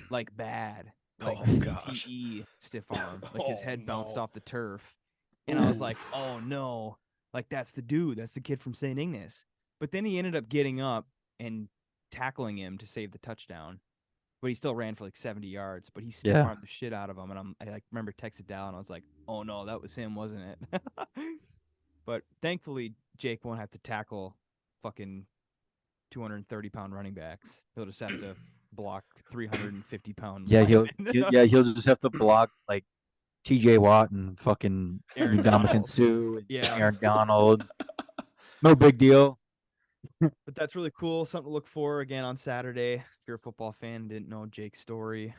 S1: Like bad. Like CTE stiff arm. Like his head bounced off the turf. And I was like, oh no. Like that's the dude. That's the kid from St. Ignace. But then he ended up getting up and tackling him to save the touchdown. But he still ran for like 70 yards. But he stiff armed the shit out of him. And I like remember texted Dal and I was like, oh no, that was him, wasn't it? But thankfully Jake won't have to tackle fucking 230-pound running backs. He'll just have to block 350-pound.
S3: Yeah, he'll just have to block like T.J. Watt and fucking Dominican Sue and Aaron Donald. No big deal.
S1: But that's really cool. Something to look for again on Saturday. If you're a football fan, didn't know Jake's story.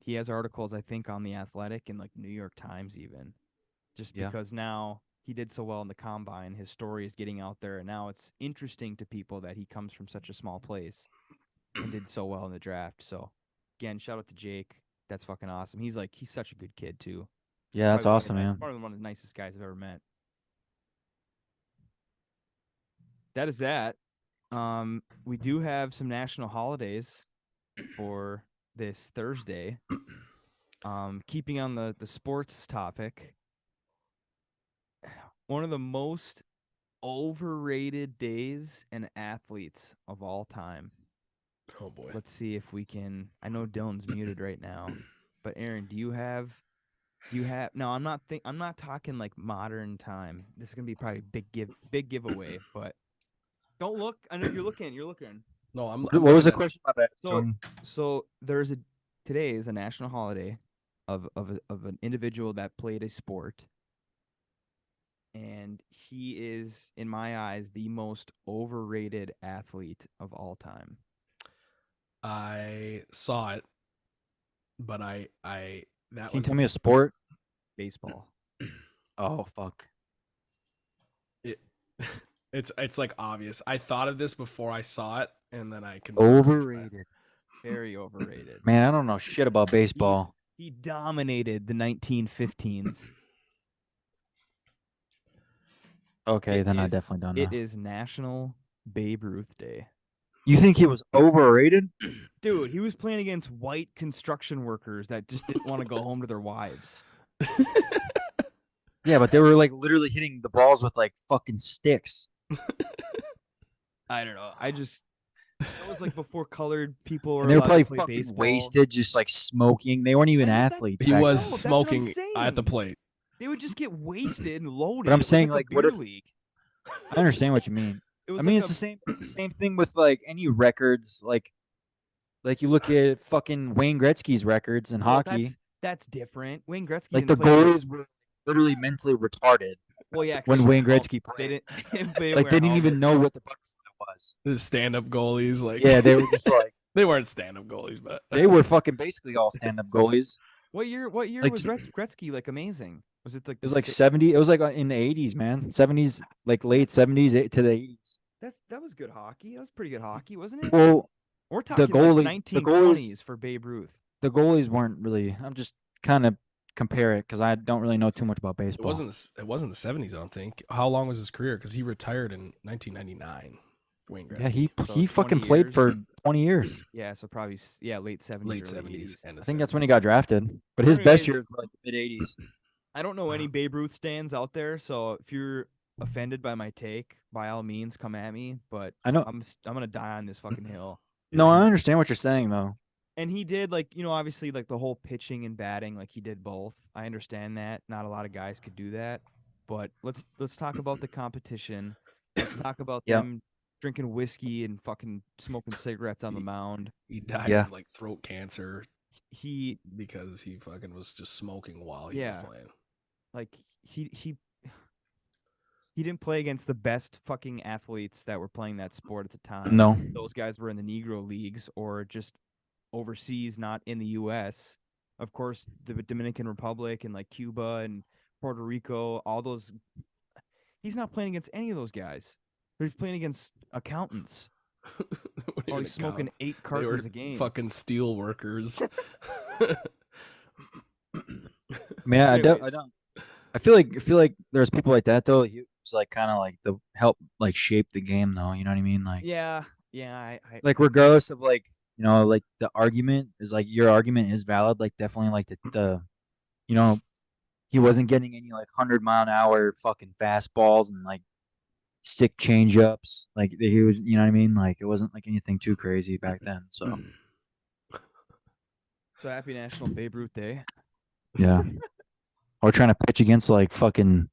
S1: He has articles I think on The Athletic and like New York Times even. Just because now he did so well in the combine. His story is getting out there, and now it's interesting to people that he comes from such a small place and did so well in the draft. So, again, shout out to Jake. That's fucking awesome. He's such a good kid too.
S3: Yeah, that's awesome, man.
S1: One of the nicest guys I've ever met. That is that. We do have some national holidays for this Thursday. Keeping on the sports topic, one of the most overrated days and athletes of all time.
S2: Oh boy.
S1: Let's see if we can. I know Dylan's muted right now, but Aaron, do you have? No, I'm not talking like modern time. This is gonna be probably big giveaway, but don't look. I know you're looking.
S2: No, I'm.
S3: What was the question? My bad.
S1: So today is a national holiday of an individual that played a sport, and he is, in my eyes, the most overrated athlete of all time.
S2: I saw it, but that
S3: Can
S2: was.
S3: you tell me a sport?
S1: Baseball.
S3: Oh fuck.
S2: It's like obvious. I thought of this before I saw it, and then I can.
S3: Overrated.
S1: Very overrated.
S3: Man, I don't know shit about baseball.
S1: He dominated the 1915s.
S3: Okay, I definitely don't know.
S1: It is National Babe Ruth Day.
S3: You think he was overrated?
S1: Dude, he was playing against white construction workers that just didn't want to go home to their wives.
S3: Yeah, but they were like literally hitting the balls with like fucking sticks.
S1: I don't know. That was like before colored people were.
S3: And they were probably
S1: to play
S3: fucking
S1: baseball.
S3: Wasted, just like smoking. They weren't even athletes.
S2: He was
S1: No,
S2: smoking at the plate.
S1: They would just get wasted and loaded.
S3: But I'm saying, like, what if?
S1: League.
S3: I understand what you mean. I mean, it's the same. It's the same thing with like any records. Like you look at fucking Wayne Gretzky's records in hockey.
S1: That's different. Wayne Gretzky.
S3: Like the goalies were literally mentally retarded.
S1: Well, yeah.
S3: When Wayne Gretzky played, they didn't even know what the butterfly was.
S2: The stand-up goalies, like
S3: they were just like
S2: they weren't stand-up goalies, but
S3: they were fucking basically all stand-up goalies.
S1: What year like, was Gretzky like amazing? Was it like
S3: it was like 70? It was like in the 80s, man. 70s, like late 70s to the 80s.
S1: That was good hockey. That was pretty good hockey, wasn't it?
S3: Well,
S1: we're talking
S3: the goalies,
S1: like 1920s for Babe Ruth.
S3: The goalies weren't really. I'm just kind of compare it because I don't really know too much about baseball.
S2: It wasn't the 70s, I don't think. How long was his career? Because he retired in 1999. Wayne Gretzky.
S3: Yeah, he fucking played for 20 years.
S1: Yeah, so probably late 70s.
S2: Late 70s.
S3: I think that's when he got drafted. But his best years were like the mid 80s.
S1: I don't know any Babe Ruth stands out there, so if you're offended by my take, by all means, come at me. But
S3: I know
S1: I'm gonna die on this fucking hill.
S3: No, I understand what you're saying though.
S1: And he did, like, obviously, like, the whole pitching and batting, like, he did both. I understand that. Not a lot of guys could do that. But let's talk about the competition. Let's talk about them drinking whiskey and fucking smoking cigarettes on the mound.
S2: He died of, like, throat cancer because he fucking was just smoking while he was playing.
S1: Like, he didn't play against the best fucking athletes that were playing that sport at the time.
S3: No.
S1: Those guys were in the Negro leagues or just overseas, not in the U.S. Of course, the Dominican Republic and like Cuba and Puerto Rico, all those. He's not playing against any of those guys. He's playing against accountants. While he's smoking 8 cartons a game.
S2: Fucking steel workers.
S3: Man, I feel like there's people like that though. He was like kind of like the help like shape the game though. You know what I mean? Like
S1: I
S3: like regardless of like. Like the argument is like your argument is valid. Like definitely like the he wasn't getting any like 100-mile-an-hour fucking fastballs and like sick changeups. Like he was, you know what I mean? Like it wasn't like anything too crazy back then. So
S1: happy National Babe Ruth Day.
S3: Yeah. Or trying to pitch against like fucking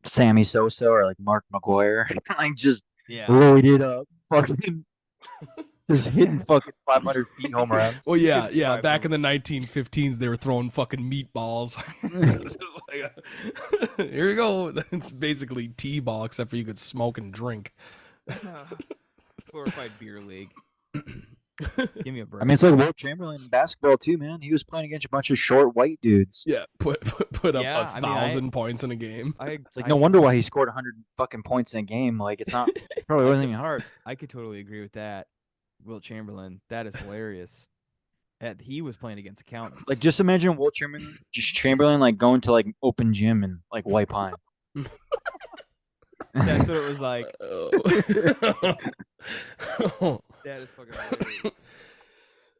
S3: Sammy Sosa or like Mark McGuire. Like just rolled it up. Fucking just hitting fucking 500 feet home runs.
S2: Well, yeah. Back in the 1915s, they were throwing fucking meatballs. Just like, here you go. It's basically T-ball, except for you could smoke and drink.
S1: Glorified beer league. Give me a break.
S3: I mean, it's like Will Chamberlain in basketball too, man. He was playing against a bunch of short white dudes.
S2: Yeah, put up 1,000 points in a game.
S3: It's like no wonder why he scored 100 fucking points in a game. Like it probably wasn't even hard.
S1: I could totally agree with that. Will Chamberlain, that is hilarious. He was playing against accountants.
S3: Like just imagine Will Chamberlain like going to like open gym and like White Pine.
S1: That's what it was like. That is fucking hilarious.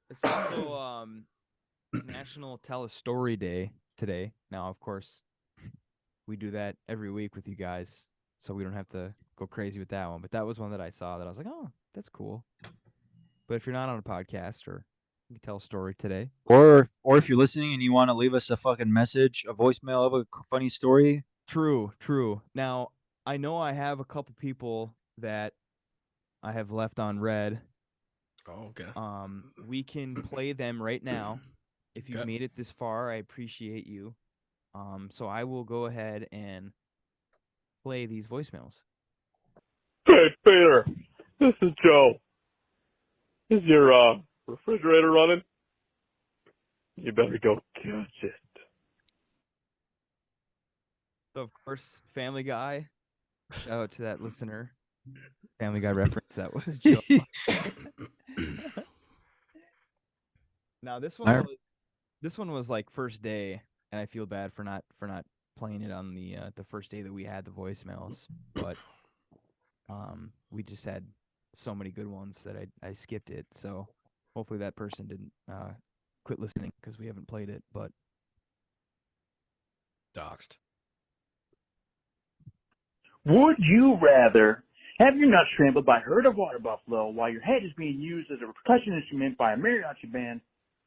S1: It's also National Tell a Story Day today. Now, of course, we do that every week with you guys, so we don't have to go crazy with that one. But that was one that I saw that I was like, oh, that's cool. But if you're not on a podcast, or you can tell a story today,
S3: or if you're listening and you want to leave us a fucking message, a voicemail of a funny story.
S1: True. Now, I know I have a couple people that I have left on red.
S2: Oh, okay.
S1: We can play them right now. If you've made it this far, I appreciate you. So I will go ahead and play these voicemails.
S5: Hey, Peter. This is Joe. Is your refrigerator running? You better go catch it.
S1: So, of course, Family Guy. Shout out to that listener. Family Guy reference. That was Joe. Now this one was like first day, and I feel bad for not playing it on the first day that we had the voicemails, but we just had so many good ones that I skipped it. So hopefully that person didn't quit listening because we haven't played it. But
S2: doxed.
S6: Would you rather have your nuts trampled by a herd of water buffalo while your head is being used as a percussion instrument by a mariachi band,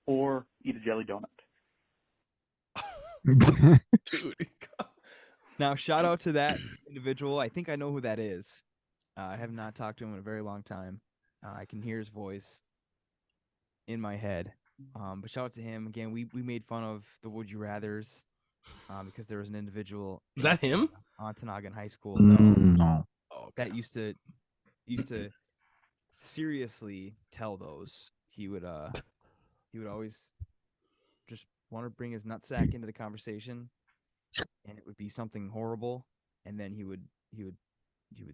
S6: or eat a jelly donut?
S2: Dude.
S1: Now, shout out to that individual. I think I know who that is. I have not talked to him in a very long time. I can hear his voice in my head. But shout out to him. Again, we made fun of the Would You Rathers because there was an individual.
S2: Was that him?
S1: Ontonagon High School.
S3: No.
S1: That used to seriously tell those. He would always just want to bring his nutsack into the conversation, and it would be something horrible, and then he would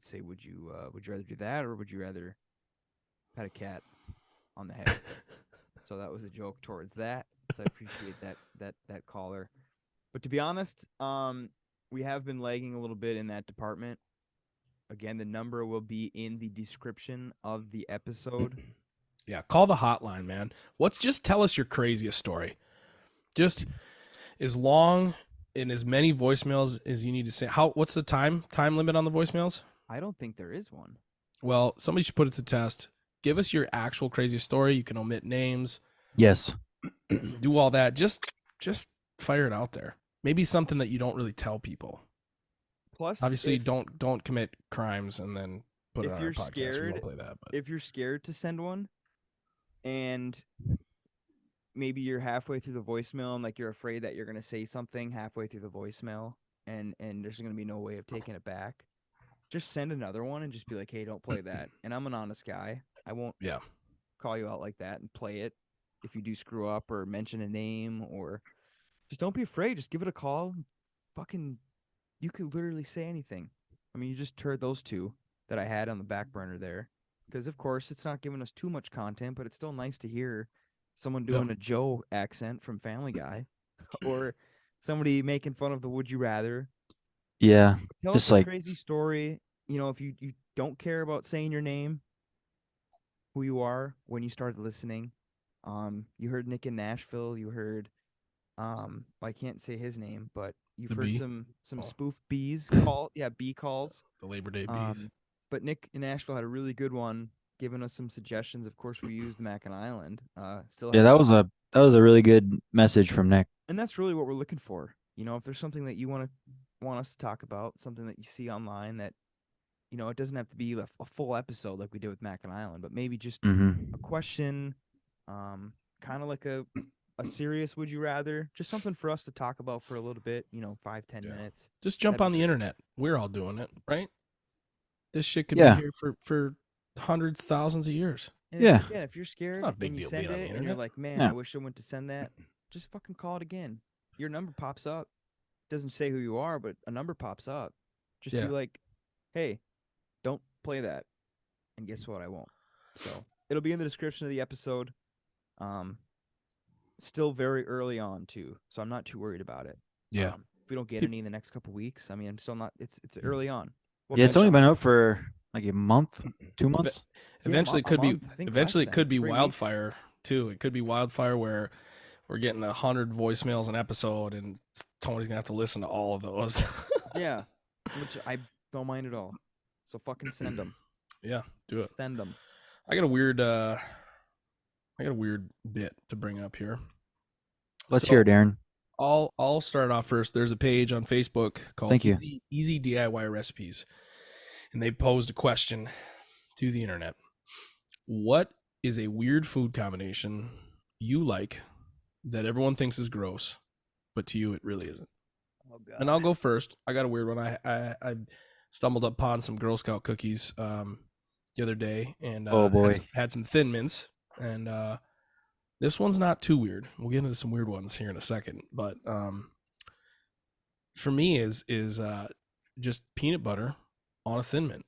S1: say, would you rather do that, or would you rather pet a cat on the head? So that was a joke towards that. So I appreciate that caller. But to be honest, we have been lagging a little bit in that department. Again, the number will be in the description of the episode.
S2: Yeah, call the hotline, man. Just tell us your craziest story. Just as long and as many voicemails as you need to say. What's the time limit on the voicemails?
S1: I don't think there is one.
S2: Well, somebody should put it to test. Give us your actual craziest story. You can omit names.
S3: Yes.
S2: Do all that. Just fire it out there. Maybe something that you don't really tell people.
S1: Plus,
S2: obviously, don't commit crimes and then put it on our podcast.
S1: Scared,
S2: we won't play that. But
S1: if you're scared to send one, and maybe you're halfway through the voicemail and like you're afraid that you're gonna say something halfway through the voicemail, and there's gonna be no way of taking it back, just send another one and just be like, hey, don't play that. And I'm an honest guy. I won't call you out like that and play it if you do screw up or mention a name, or just don't be afraid. Just give it a call. Fucking, you could literally say anything. I mean, you just heard those two that I had on the back burner there. Because, of course, it's not giving us too much content, but it's still nice to hear someone doing a Joe accent from Family Guy or somebody making fun of the Would You Rather.
S3: Yeah.
S1: Tell us a crazy story. You know, if you don't care about saying your name, who you are, when you started listening. You heard Nick in Nashville. You heard, I can't say his name, but you've heard some spoof bees call. Yeah, bee calls.
S2: The Labor Day bees.
S1: But Nick in Nashville had a really good one, giving us some suggestions. Of course, we used Mackinac Island.
S3: That was a really good message from Nick.
S1: And that's really what we're looking for. You know, if there's something that you want us to talk about, something that you see online that, you know, it doesn't have to be a full episode like we did with Mackinac Island, but maybe just a question, kind of like a serious Would You Rather, just something for us to talk about for a little bit, 5-10 minutes.
S2: Just jump on the internet. We're all doing it, right? This shit could be here for hundreds, thousands of years.
S1: And
S3: Yeah.
S1: if you're scared
S2: not a big
S1: and you
S2: deal
S1: send
S2: being on the
S1: it and you're
S2: internet.
S1: like, man,
S3: Yeah.
S1: I wish I went to send that, just fucking call it again. Your number pops up. Doesn't say who you are, but a number pops up. Just be
S2: Yeah.
S1: like, hey, don't play that. And guess what? I won't. So it'll be in the description of the episode. Still very early on too, so I'm not too worried about it.
S2: Yeah.
S1: If we don't get any in the next couple weeks, I mean, I'm still not. It's early on.
S3: Yeah, it's only been up for like a month, 2 months.
S2: Eventually,
S1: Yeah,
S2: it could be.
S1: I think
S2: Eventually,
S1: less
S2: it could
S1: than
S2: be
S1: 3 weeks.
S2: wildfire too. It could be wildfire where we're getting 100 voicemails an episode, and Tony's gonna have to listen to all of those.
S1: Yeah, which I don't mind at all. So fucking send them.
S2: Yeah, do it.
S1: Send them.
S2: I got a weird bit to bring up here.
S3: Let's hear it, Aaron.
S2: I'll start off first. There's a page on Facebook called
S3: Thank you.
S2: Easy DIY Recipes, and they posed a question to the internet. What is a weird food combination you like that everyone thinks is gross, but to you it really isn't?
S1: Oh god.
S2: And I'll go first. I got a weird one. I stumbled upon some Girl Scout cookies the other day, and
S3: Oh boy.
S2: had some Thin Mints, and this one's not too weird. We'll get into some weird ones here in a second, but for me is just peanut butter on a Thin Mint.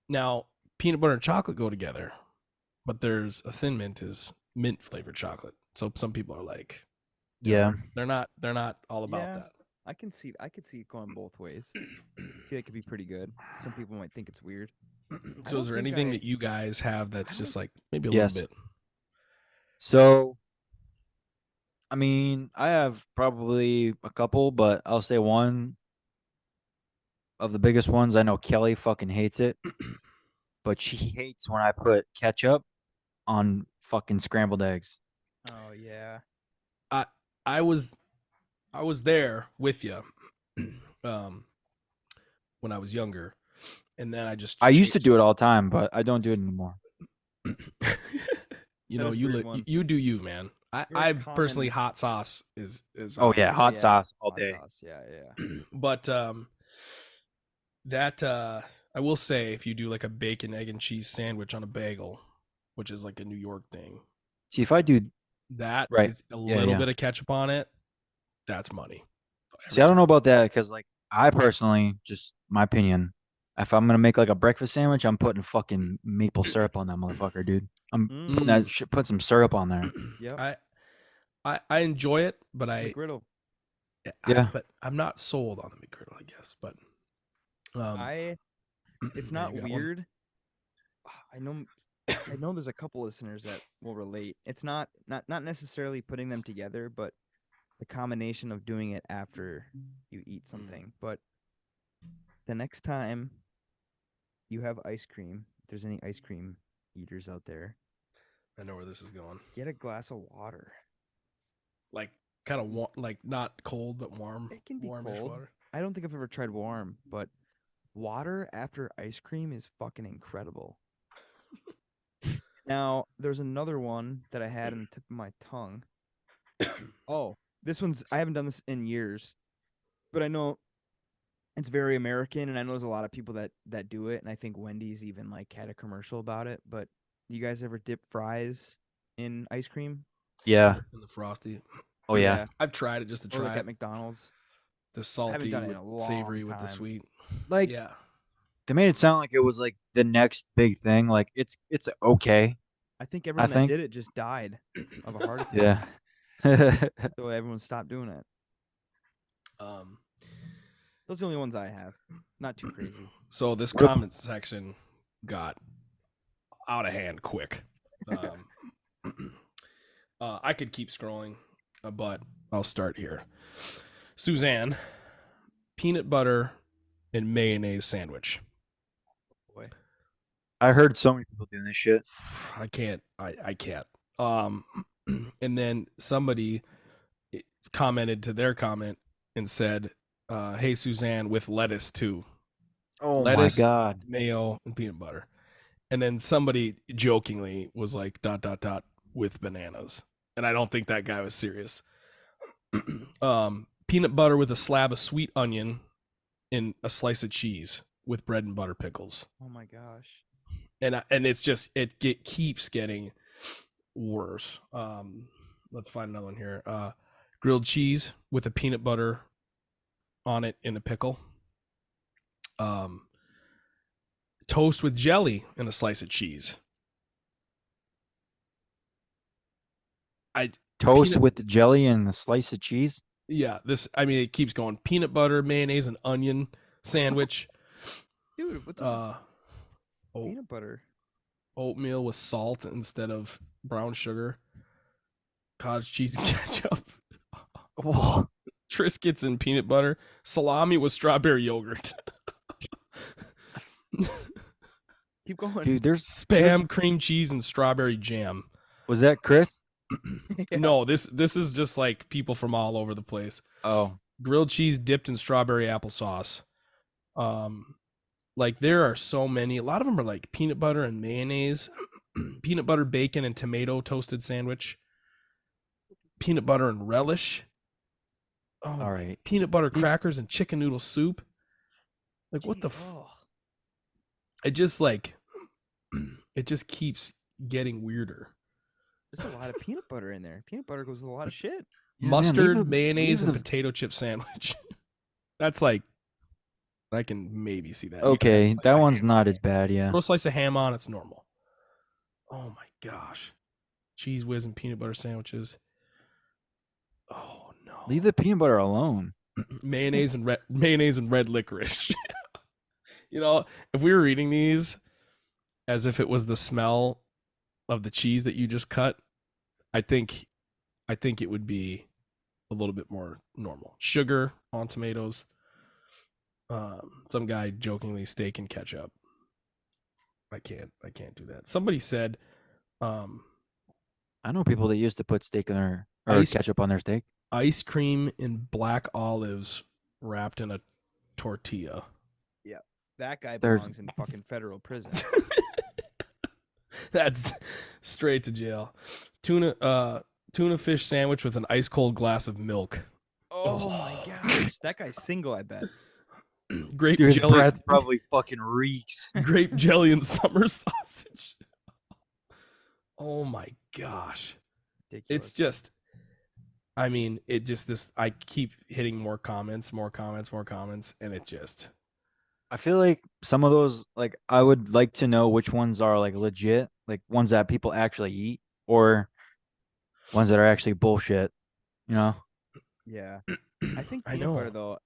S2: Now peanut butter and chocolate go together, but there's a Thin Mint is mint flavored chocolate. So some people are like,
S3: Yeah.
S2: they're not all about
S1: Yeah.
S2: that.
S1: I could see it going both ways. See, that could be pretty good. Some people might think it's weird.
S2: So is there anything that you guys have that's just like maybe a
S3: Yes.
S2: little bit?
S3: So, I mean, I have probably a couple, but I'll say one of the biggest ones. I know Kelly fucking hates it, but she hates when I put ketchup on fucking scrambled eggs.
S1: Oh yeah.
S2: I was there with you when I was younger, and then
S3: I used to do it all the time, but I don't do it anymore.
S2: You
S1: That
S2: know,
S1: is a
S2: you
S1: weird one.
S2: you do you, man.
S1: You're
S2: I
S1: a common-
S2: personally hot sauce is
S3: Oh yeah, hot
S1: Yeah,
S3: sauce all
S1: hot
S3: day.
S1: sauce. Yeah.
S2: but that I will say, if you do like a bacon, egg, and cheese sandwich on a bagel, which is like a New York thing,
S3: See, if I do,
S2: that
S3: Right.
S2: is a
S3: Yeah,
S2: little
S3: yeah.
S2: bit of ketchup on it, that's money.
S3: see, I don't know about that because, like, I personally, just my opinion, if I'm gonna make like a breakfast sandwich, I'm putting fucking maple syrup on that motherfucker, dude. I'm putting that shit, put some syrup on there.
S1: Yep.
S2: I enjoy it, but
S1: McGriddle.
S3: Yeah.
S2: but I'm not sold on the McGriddle, I guess. But
S1: It's not
S2: you got one?
S1: weird. I know there's a couple listeners that will relate. It's not necessarily putting them together, but the combination of doing it after you eat something. But the next time you have ice cream, if there's any ice cream eaters out there,
S2: I know where this is going.
S1: get a glass of water.
S2: Like kind of warm, like not cold but warm.
S1: It can be
S2: warmish
S1: cold.
S2: water.
S1: I don't think I've ever tried warm, but water after ice cream is fucking incredible. Now, there's another one that I had on the tip of my tongue. Oh, this one's, I haven't done this in years, but I know it's very American, and I know there's a lot of people that do it, and I think Wendy's even like had a commercial about it. But you guys ever dip fries in ice cream?
S3: Yeah.
S2: In the frosty.
S3: Oh yeah.
S2: I've tried it just to
S1: Or
S2: try
S1: like
S2: it.
S1: at McDonald's.
S2: The salty
S1: done it in
S2: with
S1: a long
S2: savory with the
S1: time.
S2: sweet.
S3: Like
S2: Yeah.
S3: they made it sound like it was like the next big thing. Like it's okay.
S1: I think everyone
S3: think-
S1: that did it just died of a heart attack.
S3: Yeah.
S1: So everyone stopped doing it. Those are the only ones I have. Not too crazy.
S2: So this comment section got out of hand quick. I could keep scrolling, but I'll start here. Suzanne, peanut butter and mayonnaise sandwich.
S1: Boy.
S3: I heard so many people doing this shit.
S2: I can't. I can't. And then somebody commented to their comment and said, "Hey Suzanne, with lettuce too."
S3: Oh
S2: Lettuce,
S3: my god.
S2: mayo, and peanut butter. And then somebody jokingly was like, ... with bananas. And I don't think that guy was serious. Peanut butter with a slab of sweet onion and a slice of cheese with bread and butter pickles.
S1: Oh my gosh.
S2: and it's just it keeps getting worse. Let's find another one here. Grilled cheese with a peanut butter on it in a pickle. Toast with jelly and a slice of cheese.
S3: Toast with the jelly and a slice of cheese?
S2: Yeah, it keeps going. Peanut butter, mayonnaise, and onion sandwich.
S1: Dude, what's peanut butter?
S2: Oatmeal with salt instead of brown sugar. Cottage cheese and ketchup.
S3: Oh.
S2: Triscuits and peanut butter. Salami with strawberry yogurt.
S1: Keep going.
S3: Dude, there's
S2: Spam, cream cheese, and strawberry jam.
S3: Was that Chris?
S2: Yeah. No, this is just like people from all over the place.
S3: Oh.
S2: Grilled cheese dipped in strawberry applesauce. Like there are so many. A lot of them are like peanut butter and mayonnaise, peanut butter, bacon, and tomato toasted sandwich. Peanut butter and relish. Oh,
S3: all right.
S2: Peanut butter crackers and chicken noodle soup. Like what the? It just it just keeps getting weirder.
S1: There's a lot of peanut butter in there. Peanut butter goes with a lot of shit.
S3: Yeah,
S2: mustard, mayonnaise, and potato chip sandwich. That's like, I can maybe see that.
S3: Okay, that one's not as bad, yeah.
S2: Throw a slice of ham on, it's normal. Oh my gosh. Cheese whiz and peanut butter sandwiches. Oh no.
S3: Leave the peanut butter alone.
S2: mayonnaise and red licorice. You know, if we were reading these as if it was the smell of the cheese that you just cut, I think it would be a little bit more normal. Sugar on tomatoes. Some guy jokingly steak and ketchup. I can't do that. Somebody said,
S3: I know people that used to put steak in their ketchup on their steak.
S2: Ice cream in black olives wrapped in a tortilla.
S1: Yeah, that guy belongs in fucking federal prison.
S2: That's straight to jail. Tuna fish sandwich with an ice cold glass of milk.
S1: Oh my gosh, that guy's single, I bet.
S2: Grape
S3: Dude,
S2: jelly.
S3: His breath probably fucking reeks.
S2: Grape jelly and summer sausage. Oh my gosh. Ridiculous. It's just, I keep hitting more comments, and it just.
S3: I feel like some of those, like, I would like to know which ones are like legit, like ones that people actually eat, or ones that are actually bullshit, you know?
S1: Yeah. I think peanut butter, though,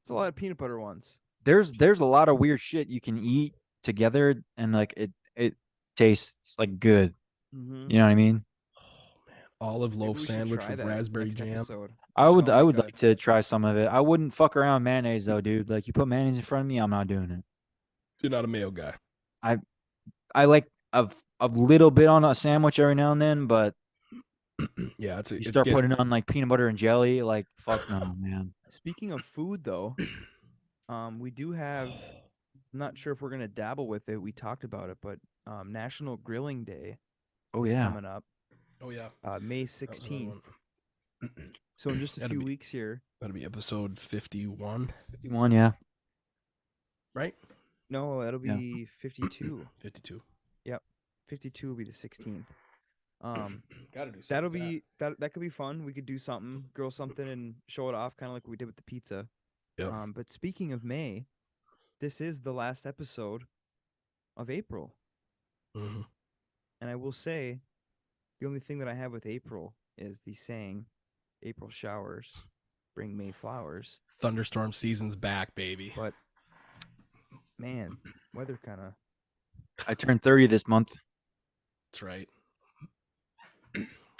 S1: there's a lot of peanut butter ones.
S3: There's a lot of weird shit you can eat together, and like it tastes like good.
S1: Mm-hmm.
S3: You know what I mean?
S2: Oh man, olive loaf sandwich with raspberry jam.
S3: Episode. I would like to try some of it. I wouldn't fuck around with mayonnaise though, dude. Like you put mayonnaise in front of me, I'm not doing it.
S2: You're not a mayo guy.
S3: I like a little bit on a sandwich every now and then, but
S2: yeah,
S3: you start putting on like peanut butter and jelly, like fuck no, man.
S1: Speaking of food though, we do have, I'm not sure if we're gonna dabble with it. We talked about it, but National Grilling Day is coming up.
S2: Oh yeah.
S1: May 16th. So in just a few weeks here.
S2: That'll be episode 51.
S3: 51, yeah.
S2: Right?
S1: No, that'll be 52.
S2: 52.
S1: Yep. 52 will be the 16th.
S2: Gotta do
S1: something. That could be fun. We could do something, grill something, and show it off, kind of like we did with the pizza.
S2: Yep.
S1: But speaking of May, this is the last episode of April.
S2: Mm-hmm.
S1: And I will say, the only thing that I have with April is the saying, April showers bring May flowers.
S2: Thunderstorm season's back, baby.
S1: But, man, weather kind of...
S3: I turned 30 this month.
S2: That's right.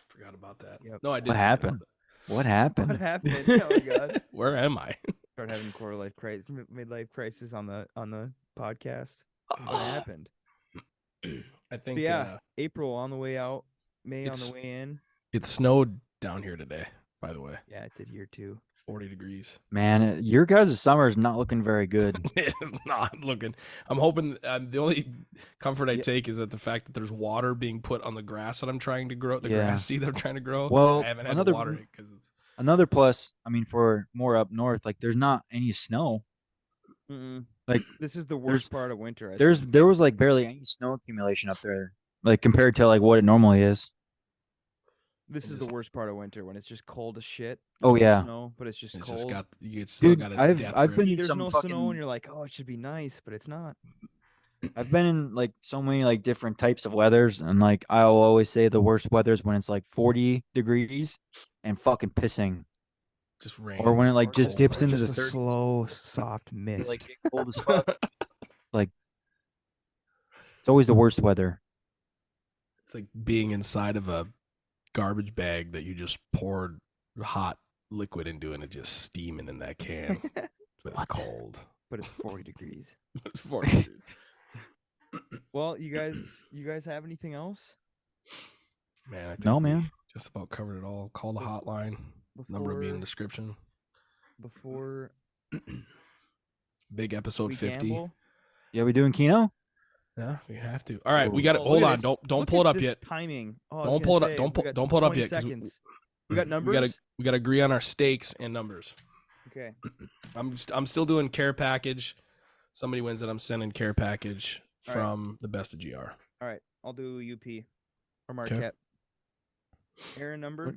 S2: Forgot about that.
S1: Yep.
S2: No, I didn't.
S3: What happened? What happened?
S1: What happened? Oh my god.
S2: Where am I?
S1: Start having midlife crisis on the podcast. What happened?
S2: I think
S1: April on the way out, May on the way in.
S2: It snowed down here today, by the way.
S1: Yeah, it did here too.
S2: 40 degrees.
S3: Man, your guys' summer is not looking very good.
S2: It is not looking. I'm hoping the only comfort I take is that the fact that there's water being put on the grass that I'm trying to grow, grass seed that I'm trying to grow.
S3: Well,
S2: I haven't had to water it because it's
S3: another plus. I mean, for more up north, like there's not any snow. Like
S1: this is the worst part of winter.
S3: There was like barely any snow accumulation up there, like compared to like what it normally is.
S1: This is the worst part of winter when it's just cold as shit.
S3: Oh yeah,
S1: snow, but it's just cold.
S2: Just got, you still
S3: dude,
S2: got its
S3: I've been in
S1: there's
S3: some
S1: no
S3: fucking
S1: snow, and you're like, oh, it should be nice, but it's not.
S3: I've been in like so many like different types of weathers, and like I'll always say the worst weather is when it's like 40 degrees and fucking pissing.
S2: Just rain.
S3: Or when it like just dips into
S1: just
S3: the
S1: a slow, soft mist.
S3: like get cold as fuck. Like it's always the worst weather.
S2: It's like being inside of a garbage bag that you just poured hot liquid into and it's just steaming in that can. But it's cold.
S1: But it's 40 degrees.
S2: It's 40 degrees.
S1: Well, you guys have anything else?
S2: Man, I think
S3: man.
S2: Just about covered it all. Call the hotline. Number will be in the description.
S1: Before
S2: big episode 50.
S1: Gamble?
S3: Yeah, we doing Keno?
S2: Yeah, we have to. All right, we got it. Hold on. Don't pull it up yet.
S1: Timing.
S2: Don't pull it up. Don't pull it up yet.
S1: Seconds. We got numbers.
S2: We got to agree on our stakes and numbers.
S1: Okay.
S2: I'm still doing care package. Somebody wins it. I'm sending care package from the best of GR.
S1: All right, I'll do UP or Marquette. Okay. Aaron number.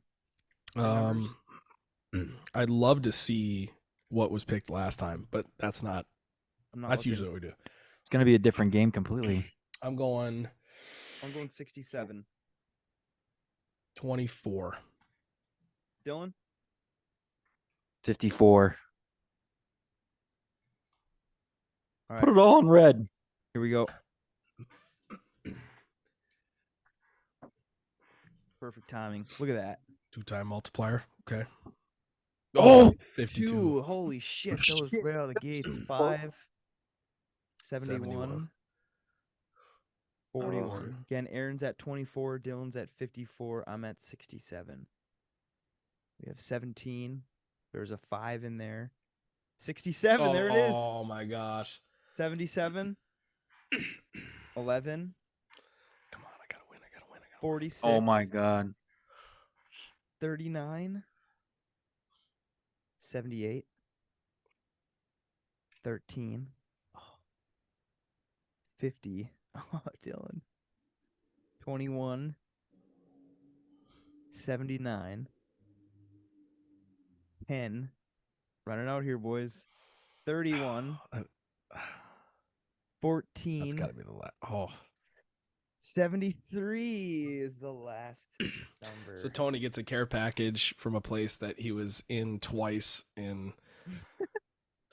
S2: I'd love to see what was picked last time, but that's not. That's usually what we do.
S3: It's gonna be a different game completely.
S2: I'm going
S1: 67.
S2: 24.
S1: Dylan.
S3: 54.
S1: All right.
S3: Put it all in red.
S1: Here we go. Perfect timing. Look at that.
S2: 2-time multiplier. Okay.
S3: Oh,
S2: 52.
S1: Dude, holy shit. That was right out of the gate. 5. 71. 41. Again, Aaron's at 24. Dylan's at 54. I'm at 67. We have 17. There's a 5 in there. 67. There it is.
S2: Oh, my gosh.
S1: 77. 11.
S2: Come on. I got to win.
S1: 46.
S3: Oh, my God.
S1: 39. 78. 13. 50. Oh, Dylan. 21. 79. 10. Running out here, boys. 31. 14.
S2: That's got to be the last. Oh.
S1: 73 is the last number.
S2: So Tony gets a care package from a place that he was in twice in the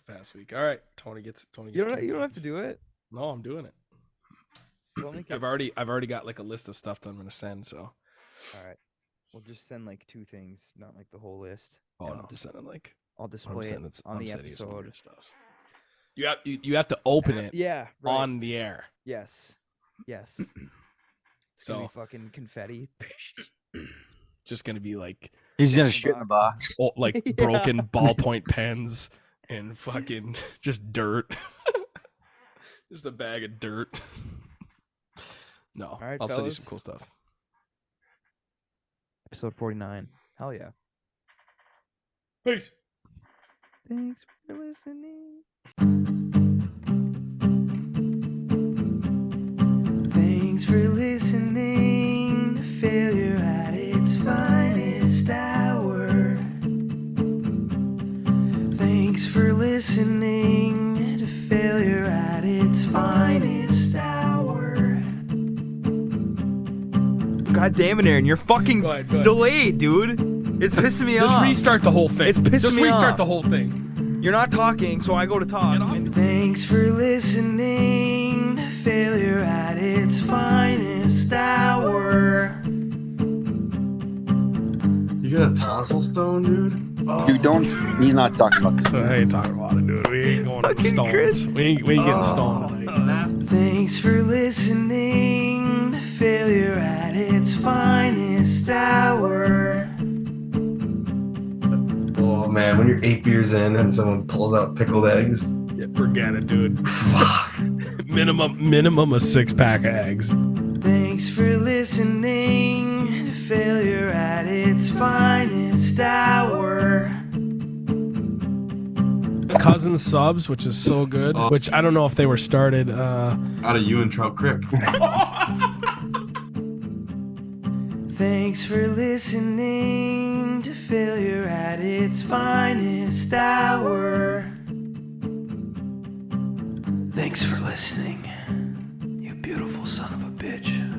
S2: past week. All right, Tony gets.
S1: You don't have to do it.
S2: No, I'm doing it. I've already got like a list of stuff that I'm gonna send. So.
S1: All right, we'll just send like 2 things, not like the whole list.
S2: Oh no, I'm sending like.
S1: I'll display it on the episode.
S2: Stuff. You have to open it.
S1: Yeah. Right.
S2: On the air.
S1: Yes. It's
S2: so
S1: gonna be fucking confetti.
S2: Just gonna be like
S3: he's gonna shit in the box.
S2: Like broken ballpoint pens and fucking just dirt. Just a bag of dirt. No,
S1: all right,
S2: I'll
S1: fellas.
S2: send you some cool stuff.
S1: Episode 49. Hell yeah.
S2: Peace.
S1: Thanks for listening. Thanks for listening to Failure at its Finest Hour. Thanks for listening to Failure at its Finest Hour. God damn it, Aaron, you're fucking delayed, dude. It's pissing me off.
S2: Just restart the whole thing.
S1: It's pissing me off.
S2: Just restart the whole thing.
S1: You're not talking, so I go to talk. Thanks for listening to Failure at its Finest Hour.
S7: You got a tonsil stone, dude?
S3: Oh. Dude, don't. He's not talking about this.
S2: I ain't talking about it, dude. We ain't going to the stones.
S1: Chris.
S2: We ain't getting stoned tonight.
S1: Thanks for listening to Failure at its Finest Hour.
S7: Oh man, when you're 8 beers in and someone pulls out pickled eggs.
S2: Yeah, forget it, dude. Fuck. minimum a 6-pack of eggs.
S1: Thanks for listening to Failure at its Finest Hour.
S2: Cousin Subs, which is so good. Which I don't know if they were started
S8: out of you and Trout Creek.
S9: Thanks for listening to Failure at its Finest Hour. Thanks for listening, you beautiful son of a bitch.